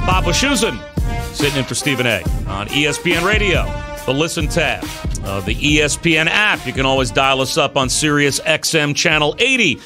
Bob Wischusen sitting in for Stephen A. on ESPN Radio, the Listen tab, the ESPN app. You can always dial us up on Sirius XM Channel 80.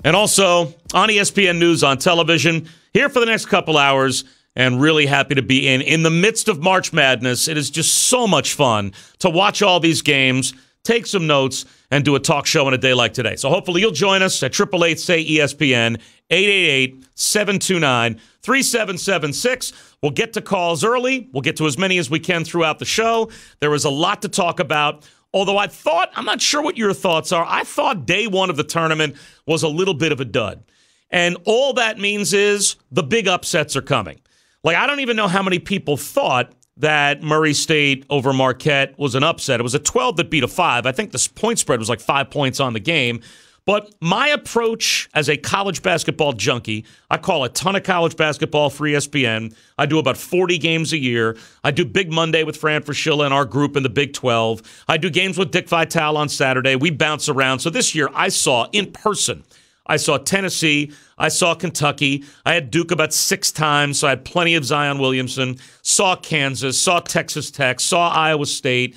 And also on ESPN News on television. Here for the next couple hours, and really happy to be in the midst of March Madness. It is just so much fun to watch all these games, take some notes, and do a talk show on a day like today. So hopefully you'll join us at 888-SAY-ESPN, 888-729-3776. We'll get to calls early. We'll get to as many as we can throughout the show. There was a lot to talk about. Although I'm not sure what your thoughts are. I thought day one of the tournament was a little bit of a dud. And all that means is the big upsets are coming. Like, I don't even know how many people thought that Murray State over Marquette was an upset. It was a 12 that beat a 5. I think the point spread was like 5 points on the game. But my approach as a college basketball junkie, I call a ton of college basketball for ESPN. I do about 40 games a year. I do Big Monday with Fran Fraschilla and our group in the Big 12. I do games with Dick Vitale on Saturday. We bounce around. So this year I saw in person, I saw Tennessee. I saw Kentucky. I had Duke about 6 times, so I had plenty of Zion Williamson. Saw Kansas, saw Texas Tech, saw Iowa State.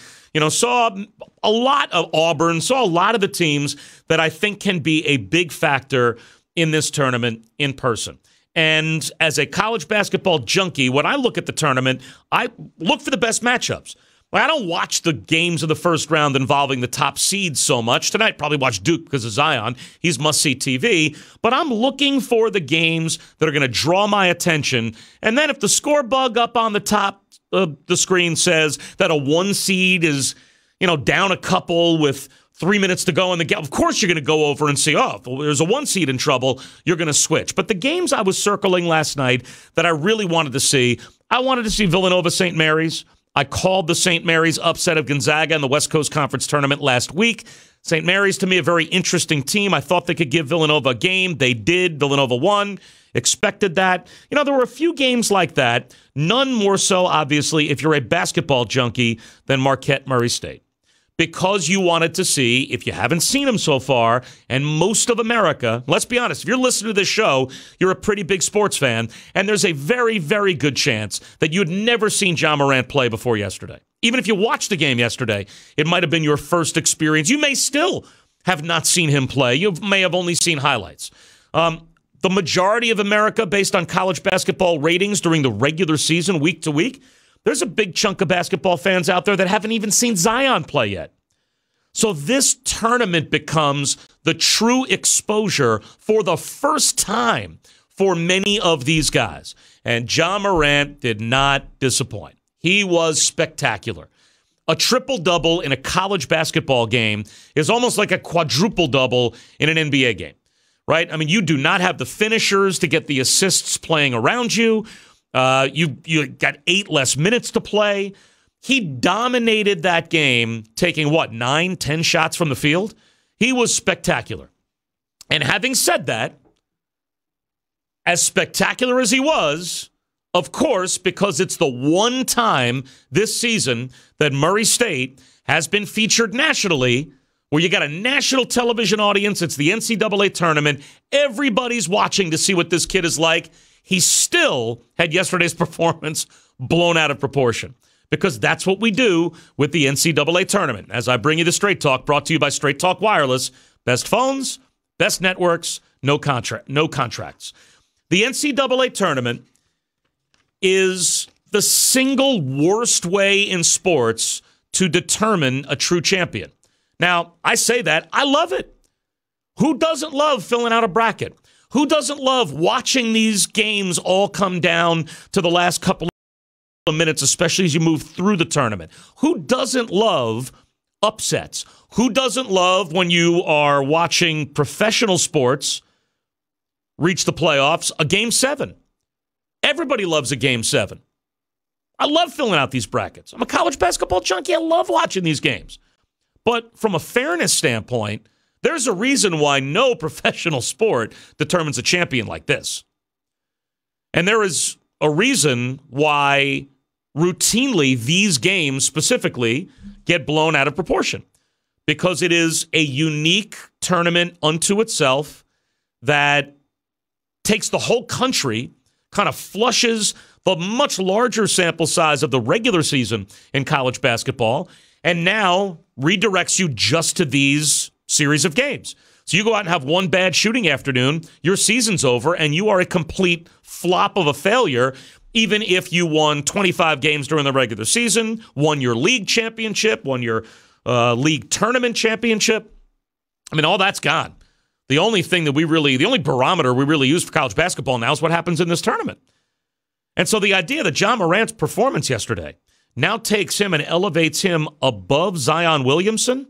Saw a lot of Auburn, saw a lot of the teams that I think can be a big factor in this tournament in person. And as a college basketball junkie, when I look at the tournament, I look for the best matchups. I don't watch the games of the first round involving the top seeds so much. Tonight, probably watch Duke because of Zion. He's must-see TV. But I'm looking for the games that are going to draw my attention. And then if the score bug up on the top of the screen says that a 1 seed is, down a couple with 3 minutes to go in the game, of course you're going to go over and see, if there's a 1 seed in trouble, you're going to switch. But the games I was circling last night that I really wanted to see, I wanted to see Villanova St. Mary's. I called the St. Mary's upset of Gonzaga in the West Coast Conference Tournament last week. St. Mary's, to me, a very interesting team. I thought they could give Villanova a game. They did. Villanova won. Expected that. There were a few games like that. None more so, obviously, if you're a basketball junkie, than Marquette Murray State. Because you wanted to see, if you haven't seen them so far, and most of America, let's be honest, if you're listening to this show, you're a pretty big sports fan, and there's a very, very good chance that you'd never seen Ja Morant play before yesterday. Even if you watched the game yesterday, it might have been your first experience. You may still have not seen him play. You may have only seen highlights. The majority of America, based on college basketball ratings during the regular season, week to week, there's a big chunk of basketball fans out there that haven't even seen Zion play yet. So this tournament becomes the true exposure for the first time for many of these guys. And Ja Morant did not disappoint. He was spectacular. A triple-double in a college basketball game is almost like a quadruple-double in an NBA game, right? I mean, you do not have the finishers to get the assists playing around you. You got 8 less minutes to play. He dominated that game, taking, 9, 10 shots from the field? He was spectacular. And having said that, as spectacular as he was, of course, because it's the one time this season that Murray State has been featured nationally, where you got a national television audience, it's the NCAA tournament, everybody's watching to see what this kid is like. He still had yesterday's performance blown out of proportion, because that's what we do with the NCAA tournament. As I bring you the Straight Talk, brought to you by Straight Talk Wireless. Best phones, best networks, no contracts. The NCAA tournament is the single worst way in sports to determine a true champion. Now, I say that. I love it. Who doesn't love filling out a bracket? Who doesn't love watching these games all come down to the last couple of minutes, especially as you move through the tournament? Who doesn't love upsets? Who doesn't love when you are watching professional sports reach the playoffs, a Game 7? Everybody loves a Game 7. I love filling out these brackets. I'm a college basketball junkie. I love watching these games. But from a fairness standpoint, there's a reason why no professional sport determines a champion like this. And there is a reason why routinely these games specifically get blown out of proportion. Because it is a unique tournament unto itself that takes the whole country, kind of flushes the much larger sample size of the regular season in college basketball, and now redirects you just to these series of games. So you go out and have one bad shooting afternoon, your season's over, and you are a complete flop of a failure, even if you won 25 games during the regular season, won your league championship, won your league tournament championship. I mean, all that's gone. The only barometer we really use for college basketball now is what happens in this tournament. And so the idea that Ja Morant's performance yesterday now takes him and elevates him above Zion Williamson,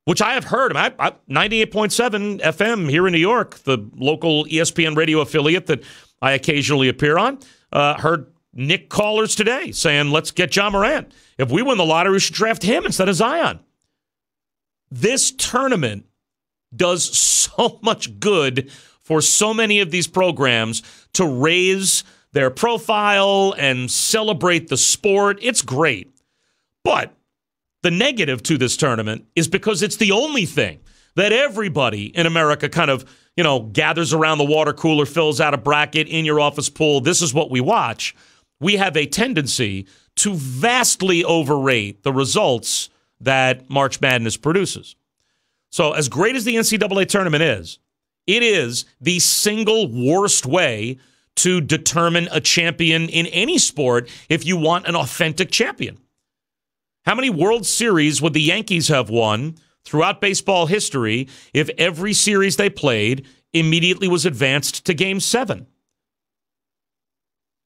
which I have heard. 98.7 FM here in New York, the local ESPN radio affiliate that I occasionally appear on, heard Nick callers today saying, let's get Ja Morant. If we win the lottery, we should draft him instead of Zion. This tournament does so much good for so many of these programs to raise their profile and celebrate the sport. It's great. But the negative to this tournament is because it's the only thing that everybody in America kind of, gathers around the water cooler, fills out a bracket in your office pool. This is what we watch. We have a tendency to vastly overrate the results that March Madness produces. So as great as the NCAA tournament is, it is the single worst way to determine a champion in any sport if you want an authentic champion. How many World Series would the Yankees have won throughout baseball history if every series they played immediately was advanced to Game 7?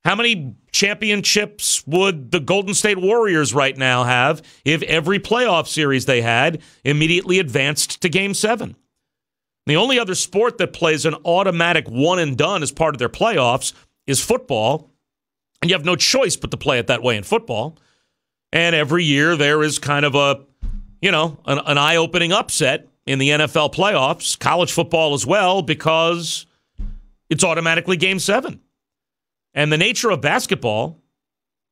How many championships would the Golden State Warriors right now have if every playoff series they had immediately advanced to Game 7? The only other sport that plays an automatic one and done as part of their playoffs is football, and you have no choice but to play it that way in football. And every year there is kind of an eye-opening upset in the NFL playoffs, college football as well, because it's automatically Game 7. And the nature of basketball,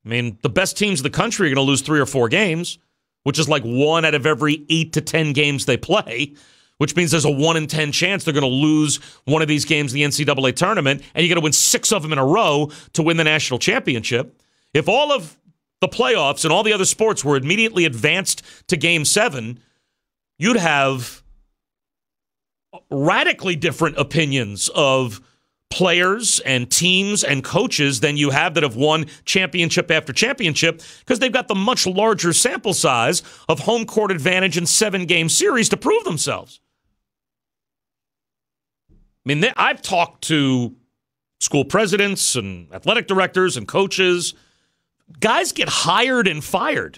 the best teams in the country are going to lose 3 or 4 games, which is like 1 out of every 8 to 10 games they play, which means there's a 1 in 10 chance they're going to lose one of these games in the NCAA tournament, and you're going to win 6 of them in a row to win the national championship. If all of the playoffs and all the other sports were immediately advanced to Game 7, you'd have radically different opinions of players and teams and coaches than you have that have won championship after championship, because they've got the much larger sample size of home court advantage in 7-game series to prove themselves. I've talked to school presidents and athletic directors and coaches. Guys get hired and fired.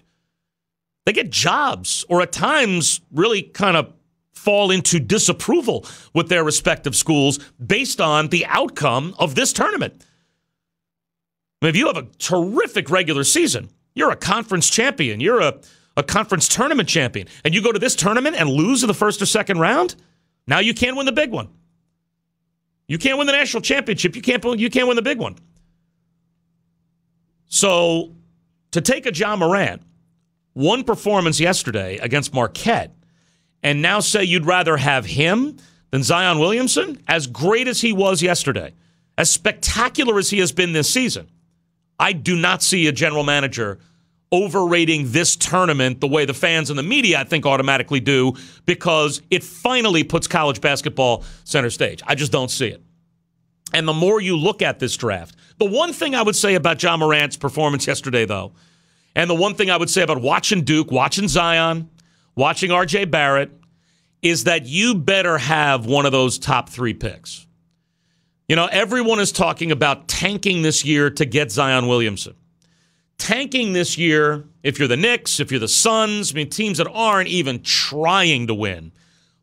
They get jobs, or at times really kind of fall into disapproval with their respective schools based on the outcome of this tournament. If you have a terrific regular season, you're a conference champion, you're a conference tournament champion, and you go to this tournament and lose in the first or second round, now you can't win the big one. You can't win the national championship. You can't win the big one. So to take a Ja Morant, one performance yesterday against Marquette, and now say you'd rather have him than Zion Williamson, as great as he was yesterday, as spectacular as he has been this season, I do not see a general manager overrating this tournament the way the fans and the media, I think, automatically do, because it finally puts college basketball center stage. I just don't see it. And the more you look at this draft, the one thing I would say about Ja Morant's performance yesterday, though, and the one thing I would say about watching Duke, watching Zion, watching R.J. Barrett, is that you better have one of those top 3 picks. Everyone is talking about tanking this year to get Zion Williamson. Tanking this year, if you're the Knicks, if you're the Suns, teams that aren't even trying to win,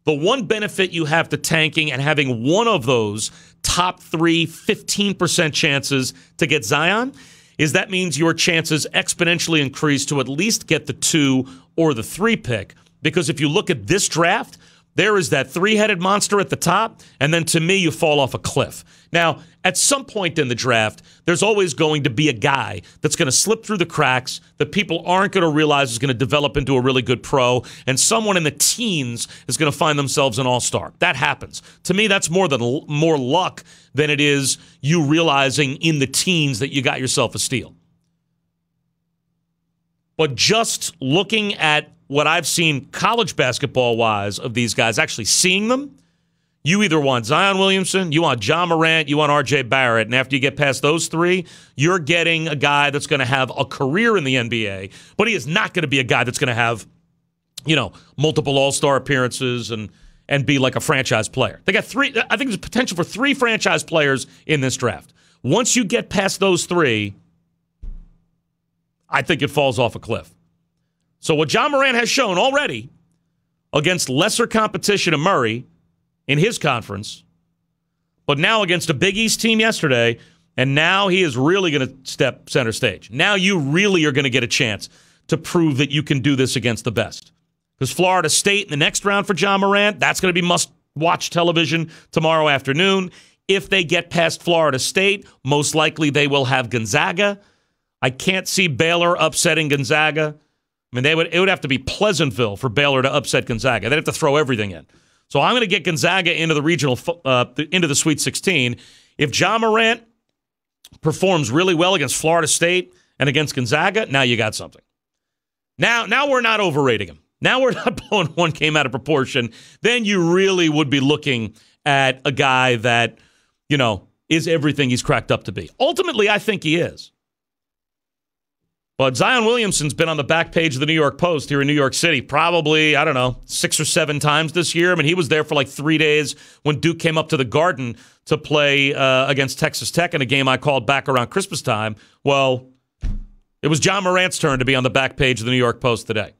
the one benefit you have to tanking and having one of those top 3, 15% chances to get Zion is that means your chances exponentially increase to at least get the 2 or the 3 pick. Because if you look at this draft, There is that three-headed monster at the top, and then to me, you fall off a cliff. Now, at some point in the draft, there's always going to be a guy that's going to slip through the cracks that people aren't going to realize is going to develop into a really good pro, and someone in the teens is going to find themselves an all-star. That happens. To me, that's more luck than it is you realizing in the teens that you got yourself a steal. But just looking at what I've seen college basketball-wise of these guys, actually seeing them, you either want Zion Williamson, you want John Morant, you want R.J. Barrett, and after you get past those three, you're getting a guy that's going to have a career in the NBA, but he is not going to be a guy that's going to have, multiple all-star appearances and be like a franchise player. They got three. I think there's potential for 3 franchise players in this draft. Once you get past those 3, I think it falls off a cliff. So what John Morant has shown already against lesser competition in Murray in his conference, but now against a Big East team yesterday, and now he is really going to step center stage. Now you really are going to get a chance to prove that you can do this against the best. Because Florida State in the next round for John Morant, that's going to be must-watch television tomorrow afternoon. If they get past Florida State, most likely they will have Gonzaga. I can't see Baylor upsetting Gonzaga. I mean, it would have to be Pleasantville for Baylor to upset Gonzaga. They'd have to throw everything in. So I'm going to get Gonzaga into the into the Sweet 16. If John Morant performs really well against Florida State and against Gonzaga, now you got something. Now we're not overrating him. Now we're not blowing one game out of proportion. Then you really would be looking at a guy that, is everything he's cracked up to be. Ultimately, I think he is. But Zion Williamson's been on the back page of the New York Post here in New York City probably, 6 or 7 times this year. I mean, he was there for like 3 days when Duke came up to the Garden to play against Texas Tech in a game I called back around Christmas time. Well, it was John Morant's turn to be on the back page of the New York Post today.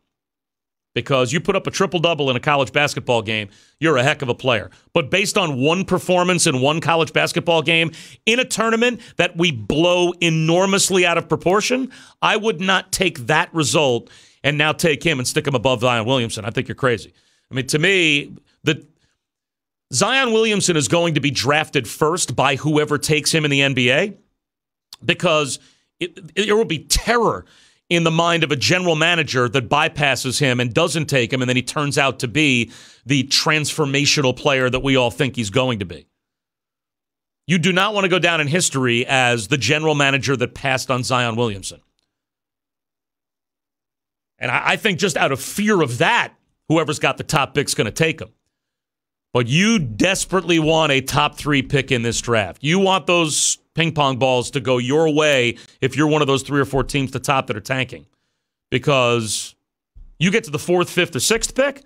Because you put up a triple-double in a college basketball game, you're a heck of a player. But based on one performance in one college basketball game in a tournament that we blow enormously out of proportion, I would not take that result and now take him and stick him above Zion Williamson. I think you're crazy. I mean, to me, Zion Williamson is going to be drafted first by whoever takes him in the NBA because there will be terror in the mind of a general manager that bypasses him and doesn't take him, and then he turns out to be the transformational player that we all think he's going to be. You do not want to go down in history as the general manager that passed on Zion Williamson. And I think just out of fear of that, whoever's got the top pick's going to take him. But you desperately want a top 3 pick in this draft. You want those ping pong balls to go your way if you're one of those 3 or 4 teams at the top that are tanking. Because you get to the 4th, 5th, or 6th pick,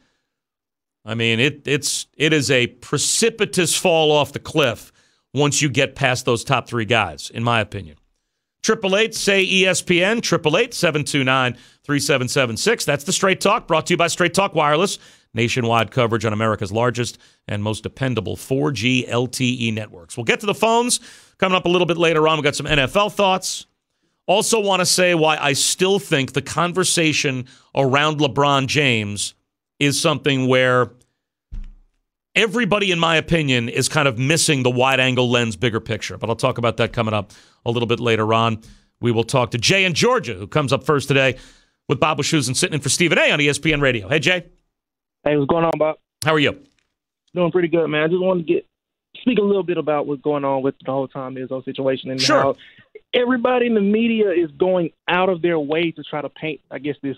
I mean, it is a precipitous fall off the cliff once you get past those top 3 guys, in my opinion. 888 say ESPN, 888-729-3776. That's the Straight Talk, brought to you by Straight Talk Wireless. Nationwide coverage on America's largest and most dependable 4G LTE networks. We'll get to the phones coming up a little bit later on. We've got some NFL thoughts. Also want to say why I still think the conversation around LeBron James is something where everybody, in my opinion, is kind of missing the wide-angle lens bigger picture. But I'll talk about that coming up a little bit later on. We will talk to Jay in Georgia, who comes up first today with Bob Wischusen sitting in for Stephen A. on ESPN Radio. Hey, Jay. Hey, what's going on, Bob? How are you? Doing pretty good, man. I just wanted to speak a little bit about what's going on with the whole Tom Izzo situation and how everybody in the media is going out of their way to try to paint, I guess, this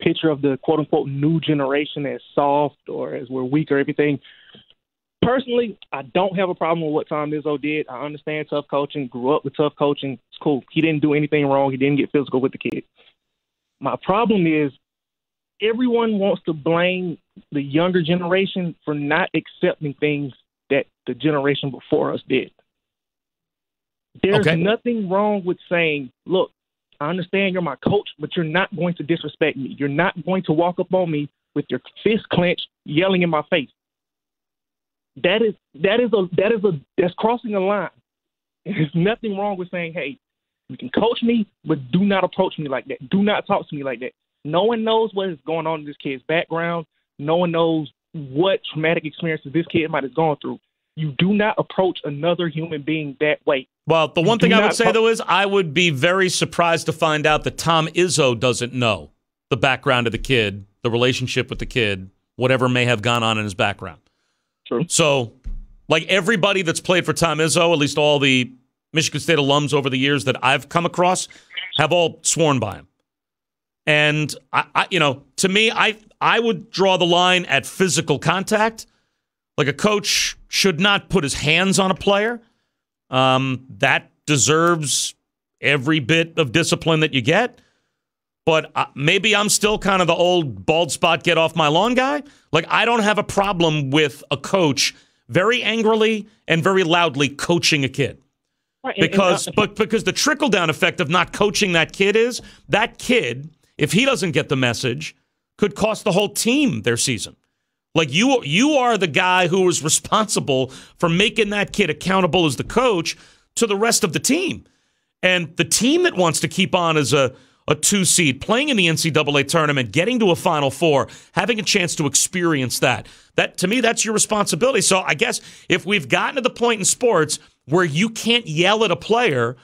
picture of the quote-unquote new generation as soft or as we're weak or everything. Personally, I don't have a problem with what Tom Izzo did. I understand tough coaching, grew up with tough coaching. It's cool. He didn't do anything wrong. He didn't get physical with the kids. My problem is everyone wants to blame the younger generation for not accepting things that the generation before us did. There's nothing wrong with saying, look, I understand you're my coach, but you're not going to disrespect me. You're not going to walk up on me with your fist clenched, yelling in my face. That's crossing a line. There's nothing wrong with saying, hey, you can coach me, but do not approach me like that. Do not talk to me like that. No one knows what is going on in this kid's background. No one knows what traumatic experiences this kid might have gone through. You do not approach another human being that way. Well, the one thing I would say, though, is I would be very surprised to find out that Tom Izzo doesn't know the background of the kid, the relationship with the kid, whatever may have gone on in his background. True. So, like everybody that's played for Tom Izzo, at least all the Michigan State alums over the years that I've come across, have all sworn by him. And, to me, I would draw the line at physical contact. Like a coach should not put his hands on a player. That deserves every bit of discipline that you get. But maybe I'm still kind of the old bald spot, get off my lawn guy. Like, I don't have a problem with a coach very angrily and very loudly coaching a kid. Right, because the trickle-down effect of not coaching that kid is that kid, if he doesn't get the message, could cost the whole team their season. Like, you are the guy who is responsible for making that kid accountable as the coach to the rest of the team. And the team that wants to keep on as a 2 seed, playing in the NCAA tournament, getting to a Final Four, having a chance to experience that to me, that's your responsibility. So I guess if we've gotten to the point in sports where you can't yell at a player,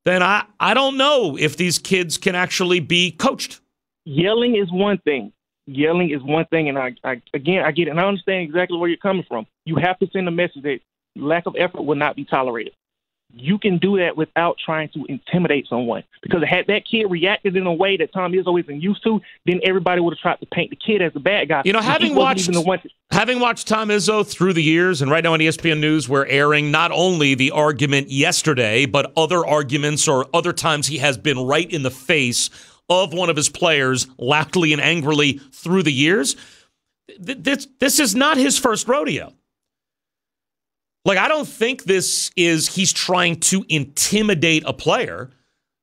then I don't know if these kids can actually be coached. Yelling is one thing. And I get it, and I understand exactly where you're coming from. You have to send a message that lack of effort will not be tolerated. You can do that without trying to intimidate someone. Because had that kid reacted in a way that Tom Izzo isn't used to, then everybody would have tried to paint the kid as the bad guy. Having watched Tom Izzo through the years, and right now on ESPN News, we're airing not only the argument yesterday, but other arguments or other times he has been right in the face of one of his players loudly and angrily through the years. This is not his first rodeo. Like, I don't think he's trying to intimidate a player.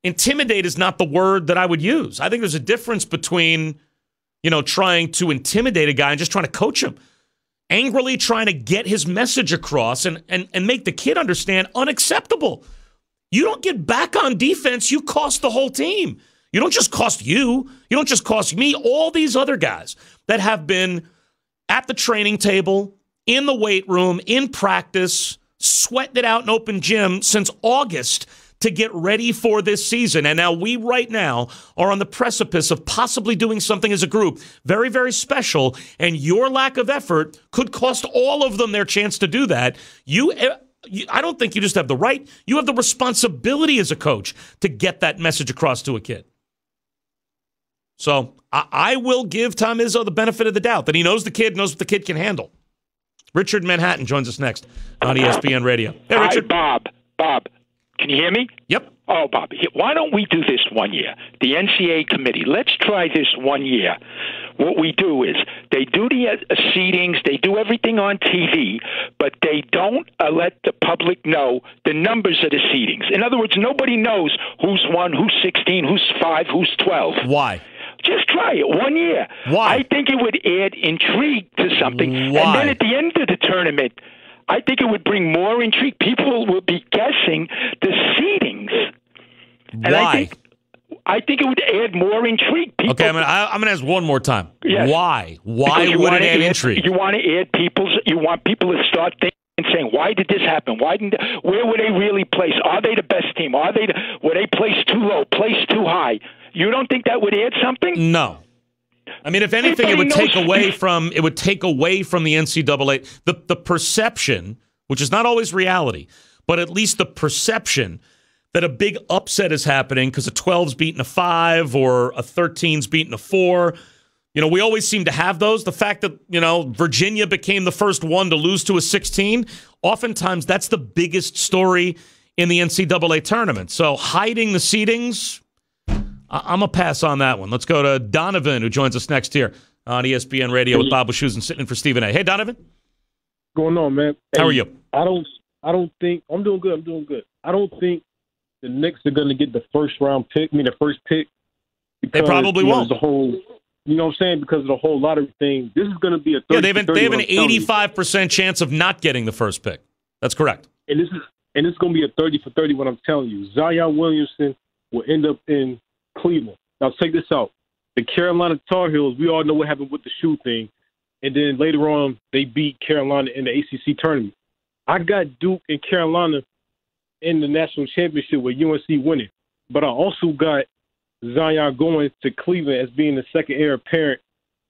Intimidate is not the word that I would use. I think there's a difference between, trying to intimidate a guy and just trying to coach him. Angrily trying to get his message across and make the kid understand, unacceptable. You don't get back on defense, you cost the whole team. You don't just cost you. You don't just cost me. All these other guys that have been at the training table, in the weight room, in practice, sweating it out in open gym since August to get ready for this season. And now we right now are on the precipice of possibly doing something as a group very, very special. And your lack of effort could cost all of them their chance to do that. I don't think you just have the right. You have the responsibility as a coach to get that message across to a kid. So I will give Tom Izzo the benefit of the doubt that he knows the kid, knows what the kid can handle. Richard in Manhattan joins us next on ESPN Radio. Hey, Richard. Hi, Bob, can you hear me? Yep. Oh, Bob, why don't we do this one year? The NCAA committee, let's try this 1 year. What we do is they do the seedings, they do everything on TV, but they don't let the public know the numbers of the seedings. In other words, nobody knows who's 1, who's 16, who's 5, who's 12. Why? Just try it 1 year. Why? I think it would add intrigue to something. Why? And then at the end of the tournament, I think it would bring more intrigue. People will be guessing the seedings. And Why? I think it would add more intrigue. People, okay, I'm going to ask one more time. Yes. Why? Why would it add intrigue? You want to add you want people to start thinking and saying, why did this happen? Where were they really placed? Are they the best team? Were they placed too low, placed too high? You don't think that would add something? No. I mean, if anything, it would take away from the NCAA, the perception, which is not always reality, but at least the perception that a big upset is happening because a 12's beating a 5 or a 13's beating a 4. We always seem to have those. The fact that, Virginia became the first one to lose to a 16, oftentimes that's the biggest story in the NCAA tournament. So hiding the seedings, I'm going to pass on that one. Let's go to Donovan, who joins us next here on ESPN Radio with Bob Wischusen sitting in for Stephen A. Hey, Donovan. What's going on, man? How are you? I don't think – I'm doing good. I don't think the Knicks are going to get the first pick. Because, they probably won't. The whole – you know what I'm saying? Because of the whole lottery thing. This is going to be a 30 they have an 85% chance of not getting the first pick. That's correct. And it's going to be a 30 for 30 what I'm telling you. Zion Williamson will end up in Cleveland. Now, check this out. The Carolina Tar Heels, we all know what happened with the shoe thing. and then later on they beat Carolina in the ACC tournament. I got Duke and Carolina in the national championship with UNC winning, but I also got Zion going to Cleveland as being the second heir apparent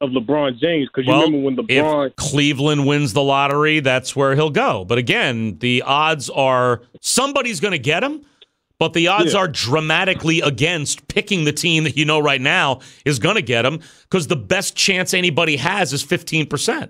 of LeBron James, because you remember when LeBron... If Cleveland wins the lottery, that's where he'll go. But again, the odds are somebody's going to get him, but the odds are dramatically against picking the team that you know right now is going to get him, because the best chance anybody has is 15%.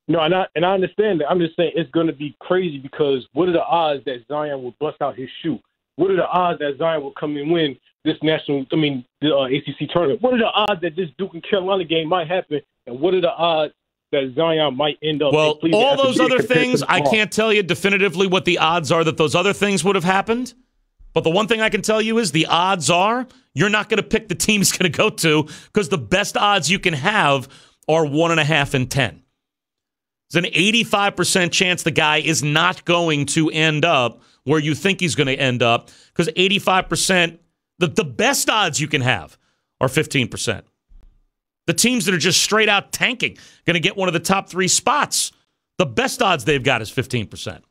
No, and I understand that. I'm just saying it's going to be crazy, because what are the odds that Zion will bust out his shoe? What are the odds that Zion will come and win this the ACC tournament? What are the odds that this Duke and Carolina game might happen? And what are the odds that Zion might end up? Well, all those other things, I can't tell you definitively what the odds are that those other things would have happened. But the one thing I can tell you is the odds are you're not going to pick the team he's going to go to, because the best odds you can have are 1.5 and 10. There's an 85% chance the guy is not going to end up where you think he's going to end up, because 85%, the best odds you can have are 15%. The teams that are just straight out tanking, going to get one of the top 3 spots, the best odds they've got is 15%.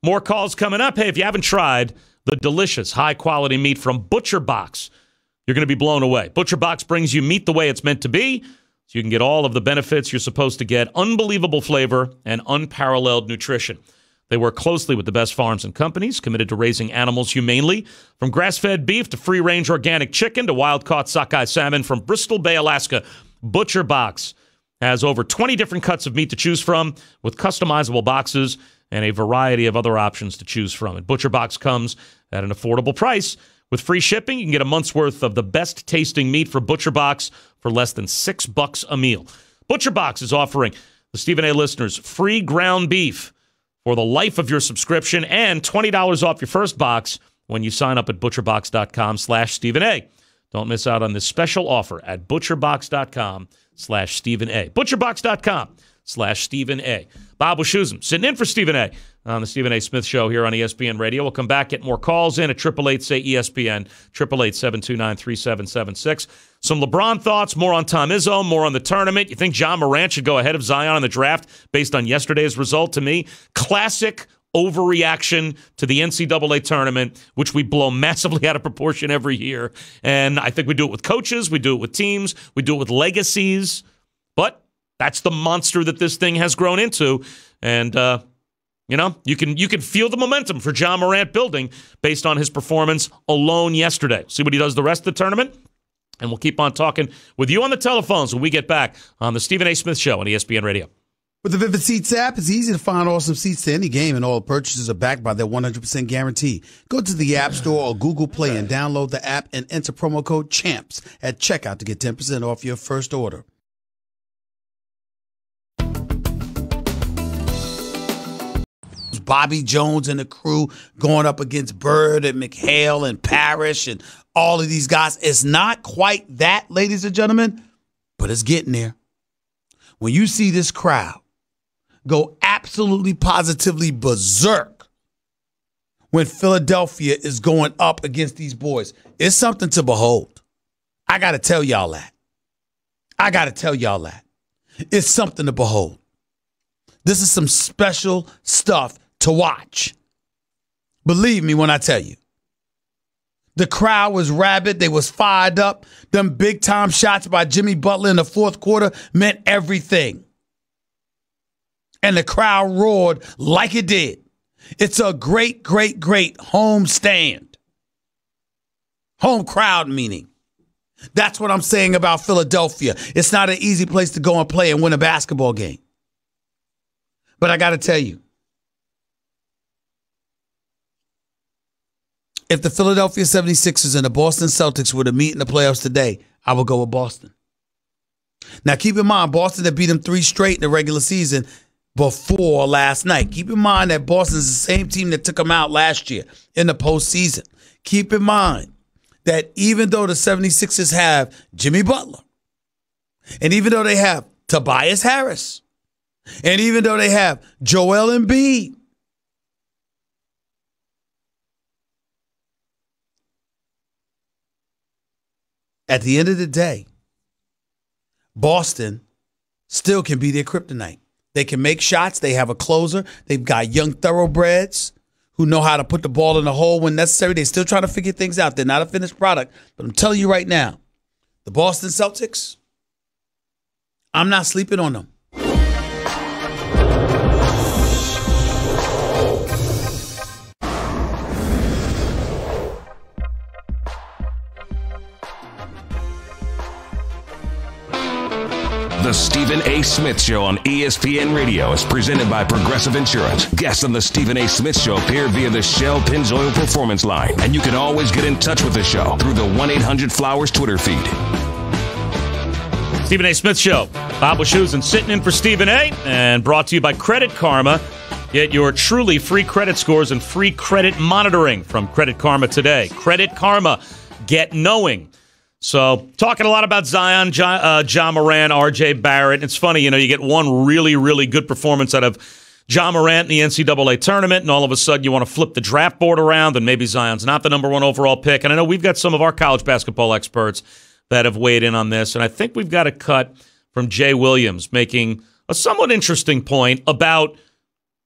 More calls coming up. Hey, if you haven't tried the delicious, high-quality meat from Butcher Box, you're going to be blown away. Butcher Box brings you meat the way it's meant to be, so you can get all of the benefits you're supposed to get, unbelievable flavor, and unparalleled nutrition. They work closely with the best farms and companies committed to raising animals humanely, from grass-fed beef to free-range organic chicken to wild-caught sockeye salmon from Bristol Bay, Alaska. Butcher Box has over 20 different cuts of meat to choose from, with customizable boxes and a variety of other options to choose from. And Butcher Box comes at an affordable price. With free shipping, you can get a month's worth of the best-tasting meat from Butcher Box for less than $6 a meal. Butcher Box is offering the Stephen A. listeners free ground beef for the life of your subscription and $20 off your first box when you sign up at butcherbox.com/Stephen A. Don't miss out on this special offer at butcherbox.com/Stephen A. butcherbox.com/Stephen A. Bob Wischusen sitting in for Stephen A. on the Stephen A. Smith Show here on ESPN Radio. We'll come back, get more calls in at 888-SAY-ESPN, 888-729-3776. Some LeBron thoughts, more on Tom Izzo, more on the tournament. You think John Morant should go ahead of Zion in the draft based on yesterday's result? To me, classic overreaction to the NCAA tournament, which we blow massively out of proportion every year. And I think we do it with coaches, we do it with teams, we do it with legacies. But that's the monster that this thing has grown into. And, you can feel the momentum for John Morant building based on his performance alone yesterday. See what he does the rest of the tournament. And we'll keep on talking with you on the telephones when we get back on the Stephen A. Smith Show on ESPN Radio. With the Vivid Seats app, it's easy to find awesome seats to any game, and all purchases are backed by their 100% guarantee. Go to the App Store or Google Play and download the app and enter promo code CHAMPS at checkout to get 10% off your first order. Bobby Jones and the crew going up against Bird and McHale and Parrish and all of these guys. It's not quite that, ladies and gentlemen, but it's getting there. When you see this crowd go absolutely positively berserk when Philadelphia is going up against these boys, it's something to behold. I got to tell y'all that. It's something to behold. This is some special stuff to watch. Believe me when I tell you. The crowd was rabid. They was fired up. Them big-time shots by Jimmy Butler in the fourth quarter meant everything. And the crowd roared like it did. It's a great, great, great home stand. Home crowd meaning. That's what I'm saying about Philadelphia. It's not an easy place to go and play and win a basketball game. But I got to tell you, if the Philadelphia 76ers and the Boston Celtics were to meet in the playoffs today, I would go with Boston. Now, keep in mind, Boston had beat them 3 straight in the regular season before last night. Keep in mind that Boston's the same team that took them out last year in the postseason. Keep in mind that even though the 76ers have Jimmy Butler, and even though they have Tobias Harris, and even though they have Joel Embiid, at the end of the day, Boston still can be their kryptonite. They can make shots. They have a closer. They've got young thoroughbreds who know how to put the ball in the hole when necessary. They're still trying to figure things out. They're not a finished product. But I'm telling you right now, the Boston Celtics, I'm not sleeping on them. The Stephen A. Smith Show on ESPN Radio is presented by Progressive Insurance. Guests on the Stephen A. Smith Show appear via the Shell Pennzoil Performance Line. And you can always get in touch with the show through the 1-800-Flowers Twitter feed. Stephen A. Smith Show. Bob Wischusen sitting in for Stephen A. And brought to you by Credit Karma. Get your truly free credit scores and free credit monitoring from Credit Karma today. Credit Karma. Get knowing. So, talking a lot about Zion, Ja Morant, RJ Barrett. It's funny, you get one really, really good performance out of Ja Morant in the NCAA tournament, and all of a sudden you want to flip the draft board around, and maybe Zion's not the number one overall pick. And I know we've got some of our college basketball experts that have weighed in on this, and I think we've got a cut from Jay Williams making a somewhat interesting point about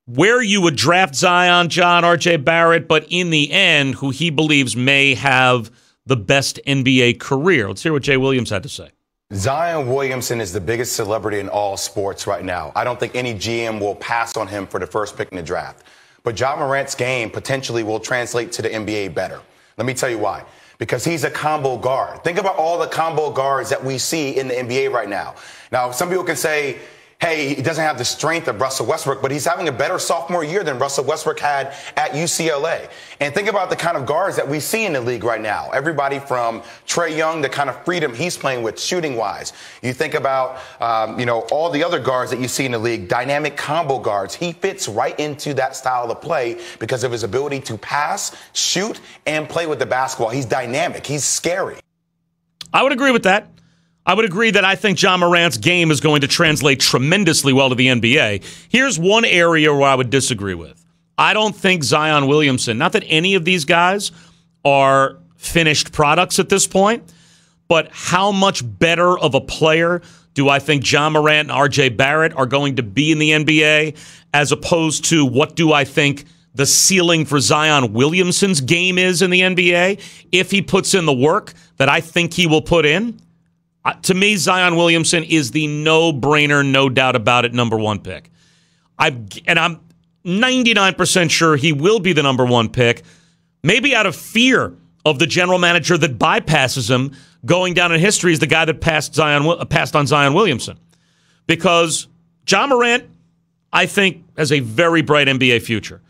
where you would draft Zion, Ja, and RJ Barrett, but in the end, who he believes may have the best NBA career. Let's hear what Jay Williams had to say. Zion Williamson is the biggest celebrity in all sports right now. I don't think any GM will pass on him for the first pick in the draft. But Ja Morant's game potentially will translate to the NBA better. Let me tell you why. Because he's a combo guard. Think about all the combo guards that we see in the NBA right now. Now, some people can say, hey, he doesn't have the strength of Russell Westbrook, but he's having a better sophomore year than Russell Westbrook had at UCLA. And think about the kind of guards that we see in the league right now. Everybody from Trae Young, the kind of freedom he's playing with shooting-wise. You think about, all the other guards that you see in the league, dynamic combo guards. He fits right into that style of play because of his ability to pass, shoot, and play with the basketball. He's dynamic. He's scary. I would agree with that. I would agree that I think Ja Morant's game is going to translate tremendously well to the NBA. Here's one area where I would disagree with. I don't think Zion Williamson, not that any of these guys are finished products at this point, but how much better of a player do I think Ja Morant and RJ Barrett are going to be in the NBA, as opposed to what do I think the ceiling for Zion Williamson's game is in the NBA if he puts in the work that I think he will put in? To me, Zion Williamson is the no-brainer, no doubt about it, number one pick. I'm 99% sure he will be the number one pick, maybe out of fear of the general manager that bypasses him going down in history as the guy that passed on Zion Williamson. Because Ja Morant, I think, has a very bright NBA future.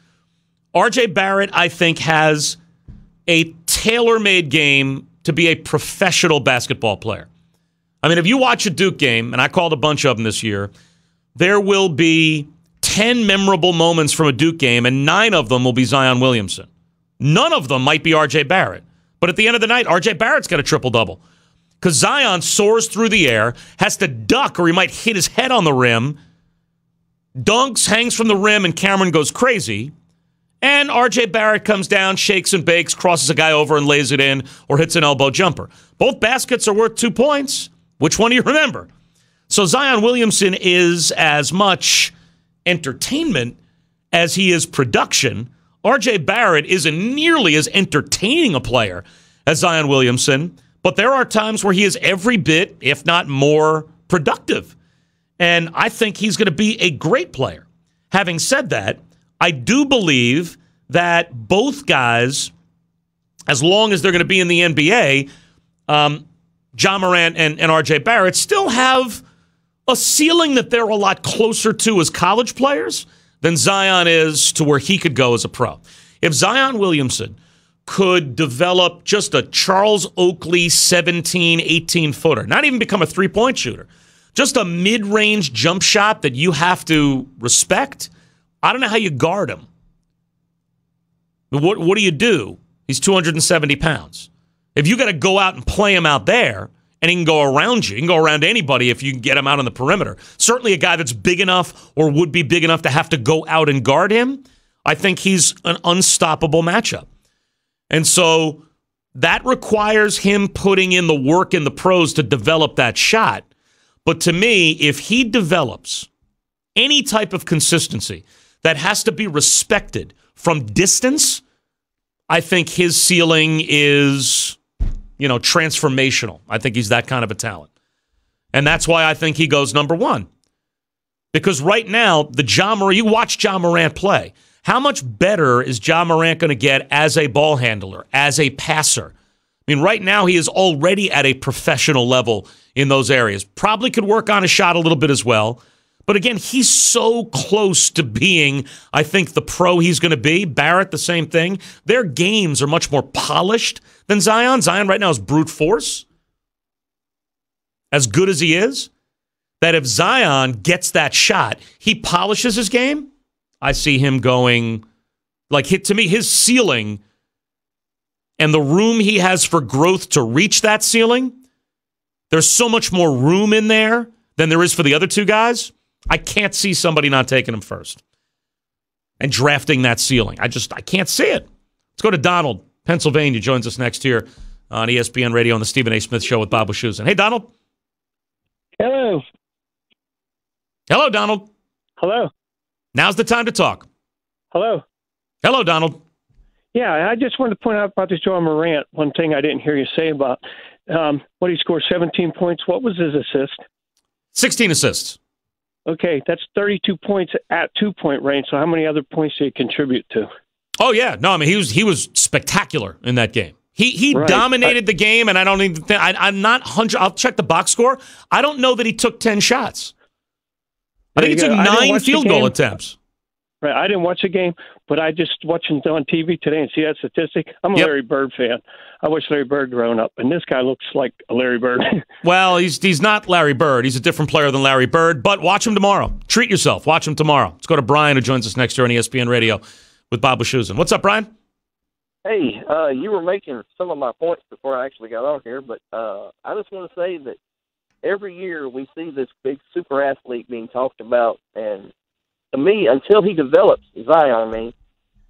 RJ Barrett, I think, has a tailor-made game to be a professional basketball player. I mean, if you watch a Duke game, and I called a bunch of them this year, there will be 10 memorable moments from a Duke game, and 9 of them will be Zion Williamson. None of them might be RJ Barrett. But at the end of the night, RJ Barrett's got a triple-double. Because Zion soars through the air, has to duck or he might hit his head on the rim, dunks, hangs from the rim, and Cameron goes crazy. And RJ Barrett comes down, shakes and bakes, crosses a guy over and lays it in, or hits an elbow jumper. Both baskets are worth 2 points. Which one do you remember? So Zion Williamson is as much entertainment as he is production. RJ Barrett isn't nearly as entertaining a player as Zion Williamson, but there are times where he is every bit, if not more, productive. And I think he's going to be a great player. Having said that, I do believe that both guys, as long as they're going to be in the NBA, Ja Morant and RJ Barrett still have a ceiling that they're a lot closer to as college players than Zion is to where he could go as a pro. If Zion Williamson could develop just a Charles Oakley 17, 18-footer, not even become a three-point shooter, just a mid-range jump shot that you have to respect, I don't know how you guard him. What do you do? He's 270 pounds. If you got to go out and play him out there, and he can go around you, he can go around anybody if you can get him out on the perimeter. Certainly a guy that's big enough or would be big enough to have to go out and guard him, I think he's an unstoppable matchup. And so that requires him putting in the work in the pros to develop that shot. But to me, if he develops any type of consistency that has to be respected from distance, I think his ceiling is, transformational. I think he's that kind of a talent. And that's why I think he goes number one. Because right now, you watch Ja Morant play. How much better is Ja Morant going to get as a ball handler, as a passer? I mean, right now he is already at a professional level in those areas. Probably could work on his shot a little bit as well. But again, he's so close to being, I think, the pro he's going to be. Barrett, the same thing. Their games are much more polished than Zion. Zion right now is brute force. As good as he is, that if Zion gets that shot, he polishes his game. I see him going, to me, his ceiling and the room he has for growth to reach that ceiling, there's so much more room in there than there is for the other two guys. I can't see somebody not taking him first and drafting that ceiling. I can't see it. Let's go to Donald, Pennsylvania, joins us next here on ESPN Radio on the Stephen A. Smith Show with Bob Wischusen. Hey, Donald. Hello. Hello, Donald. Hello. Now's the time to talk. Hello. Hello, Donald. Yeah, I just wanted to point out about this Ja Morant. One thing I didn't hear you say about what he scored 17 points. What was his assist? 16 assists. Okay, that's 32 points at 2-point range. So how many other points did he contribute to? Oh yeah, no, I mean he was spectacular in that game. He right. dominated the game, and I don't even think I'm not 100. I'll check the box score. I don't know that he took 10 shots. I think he took 9 field goal attempts. Right, I didn't watch the game, but I just watched it on TV today and see that statistic. I'm a Larry Bird fan. I wish Larry Bird grown up, and this guy looks like a Larry Bird. Well, he's not Larry Bird. He's a different player than Larry Bird, but watch him tomorrow. Treat yourself. Watch him tomorrow. Let's go to Brian, who joins us next year on ESPN Radio with Bob Wischusen. What's up, Brian? Hey, you were making some of my points before I actually got on here, but I just want to say that every year we see this big super athlete being talked about, and to me, until he develops, Zion,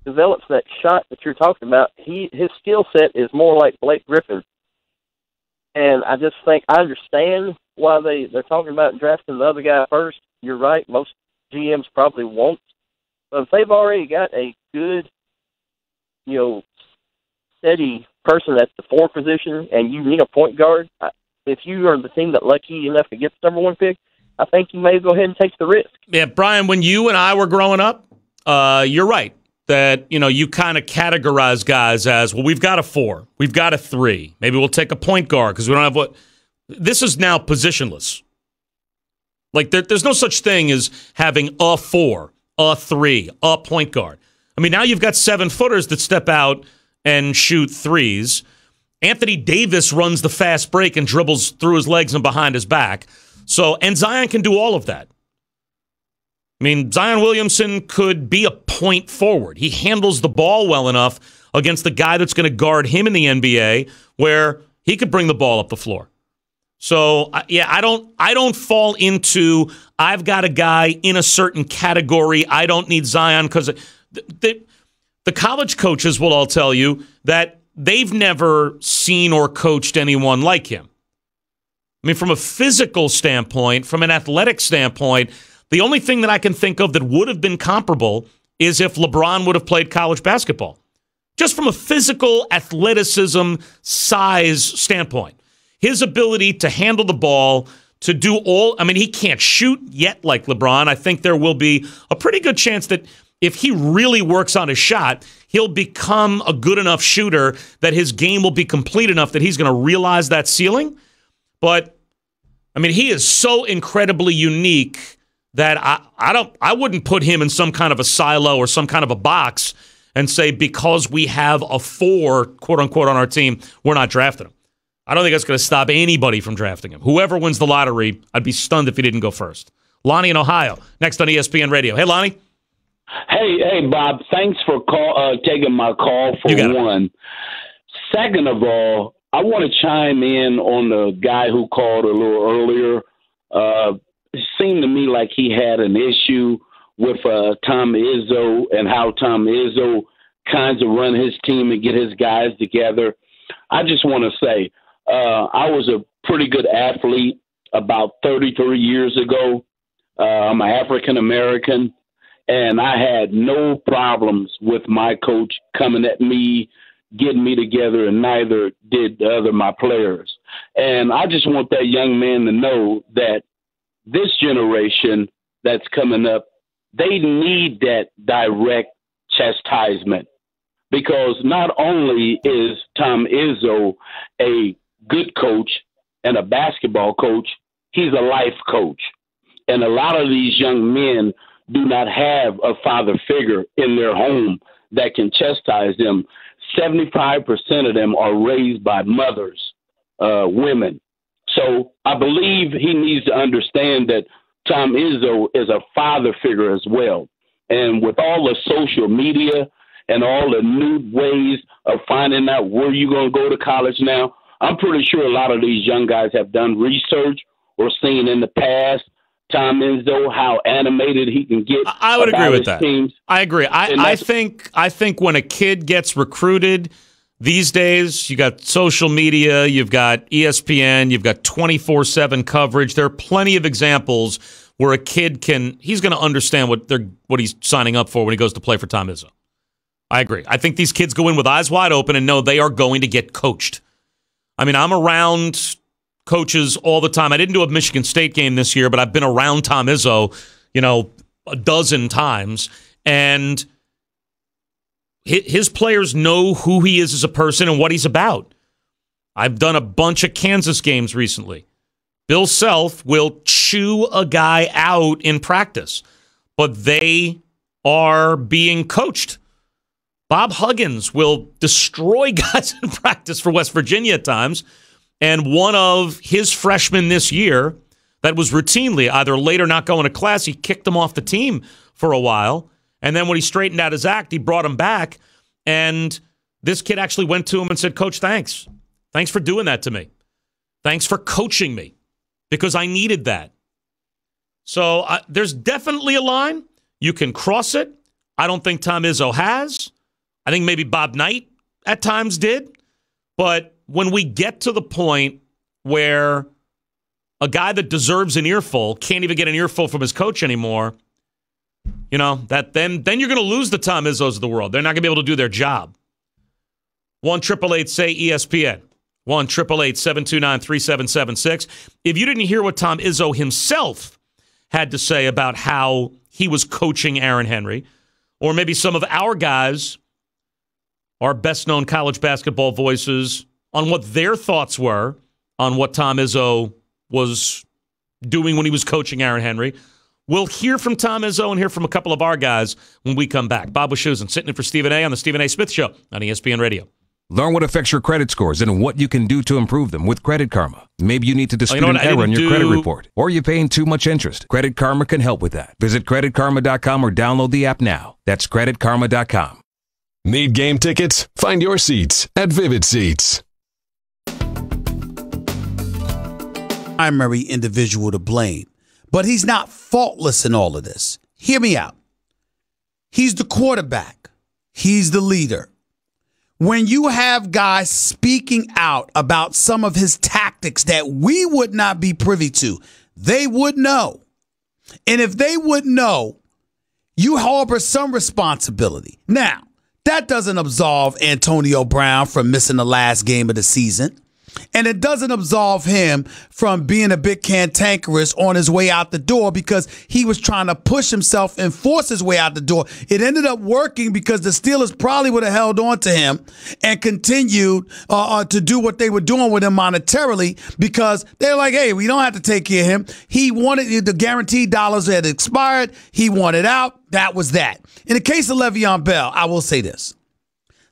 develops that shot that you're talking about, his skill set is more like Blake Griffin. And I just think I understand why they're talking about drafting the other guy first. You're right, most GMs probably won't. But if they've already got a good, steady person at the 4 position and you need a point guard, if you are the team that lucky enough to get the number 1 pick, I think you may go ahead and take the risk. Yeah, Brian, when you and I were growing up, you're right that, you kind of categorize guys as, well, we've got a 4, we've got a 3. Maybe we'll take a point guard because we don't have this is now positionless. Like, there's no such thing as having a 4, a 3, a point guard. I mean, now you've got 7-footers that step out and shoot threes. Anthony Davis runs the fast break and dribbles through his legs and behind his back. So, and Zion can do all of that. I mean, Zion Williamson could be a point forward. He handles the ball well enough against the guy that's going to guard him in the NBA where he could bring the ball up the floor. So, yeah, I don't fall into, I've got a guy in a certain category. I don't need Zion because the college coaches will all tell you that they've never seen or coached anyone like him. I mean, from a physical standpoint, from an athletic standpoint, the only thing that I can think of that would have been comparable is if LeBron would have played college basketball. Just from a physical athleticism, size standpoint. His ability to handle the ball, to do he can't shoot yet like LeBron. I think there will be a pretty good chance that if he really works on his shot, he'll become a good enough shooter that his game will be complete enough that he's going to realize that ceiling. But, he is so incredibly unique that I wouldn't put him in some kind of a silo or some kind of a box and say because we have a 4, quote unquote, on our team, we're not drafting him. I don't think that's going to stop anybody from drafting him. Whoever wins the lottery, I'd be stunned if he didn't go first. Lonnie in Ohio, next on ESPN Radio. Hey, Lonnie. Hey, Bob. Thanks for taking my call for one. Second of all, I want to chime in on the guy who called a little earlier. It seemed to me like he had an issue with Tom Izzo and how Tom Izzo kinds of run his team and get his guys together. I just want to say I was a pretty good athlete about 33 years ago. I'm an African American, and I had no problems with my coach coming at me, getting me together, and neither did the other my players. And I just want that young man to know that this generation that's coming up, they need that direct chastisement, because not only is Tom Izzo a good coach and a basketball coach, he's a life coach. And a lot of these young men do not have a father figure in their home that can chastise them. 75% of them are raised by mothers, women. So I believe he needs to understand that Tom Izzo is a father figure as well. And with all the social media and all the new ways of finding out where you're going to go to college now, I'm pretty sure a lot of these young guys have done research or seen in the past Tom Izzo, how animated he can get. I would agree with that. Teams. I agree. I think when a kid gets recruited these days, you got social media, you've got ESPN, you've got 24/7 coverage. There are plenty of examples where a kid he's going to understand what he's signing up for when he goes to play for Tom Izzo. I agree. I think these kids go in with eyes wide open and know they are going to get coached. I mean, I'm around coaches all the time. I didn't do a Michigan State game this year, but I've been around Tom Izzo, a dozen times. And his players know who he is as a person and what he's about. I've done a bunch of Kansas games recently. Bill Self will chew a guy out in practice, but they are being coached. Bob Huggins will destroy guys in practice for West Virginia at times. And one of his freshmen this year that was routinely either late or not going to class, he kicked him off the team for a while. And then when he straightened out his act, he brought him back. And this kid actually went to him and said, "Coach, thanks. Thanks for doing that to me. Thanks for coaching me, because I needed that." So there's definitely a line. You can cross it. I don't think Tom Izzo has. I think maybe Bob Knight at times did. But when we get to the point where a guy that deserves an earful can't even get an earful from his coach anymore, then you're going to lose the Tom Izzos of the world. They're not going to be able to do their job. 1-888-SAY-ESPN. 1-888-729-3776. If you didn't hear what Tom Izzo himself had to say about how he was coaching Aaron Henry, or maybe some of our guys, our best-known college basketball voices, on what their thoughts were on what Tom Izzo was doing when he was coaching Aaron Henry, we'll hear from Tom Izzo and hear from a couple of our guys when we come back. Bob Wischusen sitting in for Stephen A. on the Stephen A. Smith Show on ESPN Radio. Learn what affects your credit scores and what you can do to improve them with Credit Karma. Maybe you need to dispute an error in your credit report, or you're paying too much interest. Credit Karma can help with that. Visit CreditKarma.com or download the app now. That's CreditKarma.com. Need game tickets? Find your seats at Vivid Seats. Primary individual to blame, but he's not faultless in all of this. Hear me out. He's the quarterback. He's the leader. When you have guys speaking out about some of his tactics that we would not be privy to, they would know. And if they would know, you harbor some responsibility. Now, that doesn't absolve Antonio Brown from missing the last game of the season. And it doesn't absolve him from being a bit cantankerous on his way out the door, because he was trying to push himself and force his way out the door. It ended up working because the Steelers probably would have held on to him and continued to do what they were doing with him monetarily, because they're like, hey, we don't have to take care of him. He wanted the guaranteed dollars that had expired. He wanted out. That was that. In the case of Le'Veon Bell, I will say this.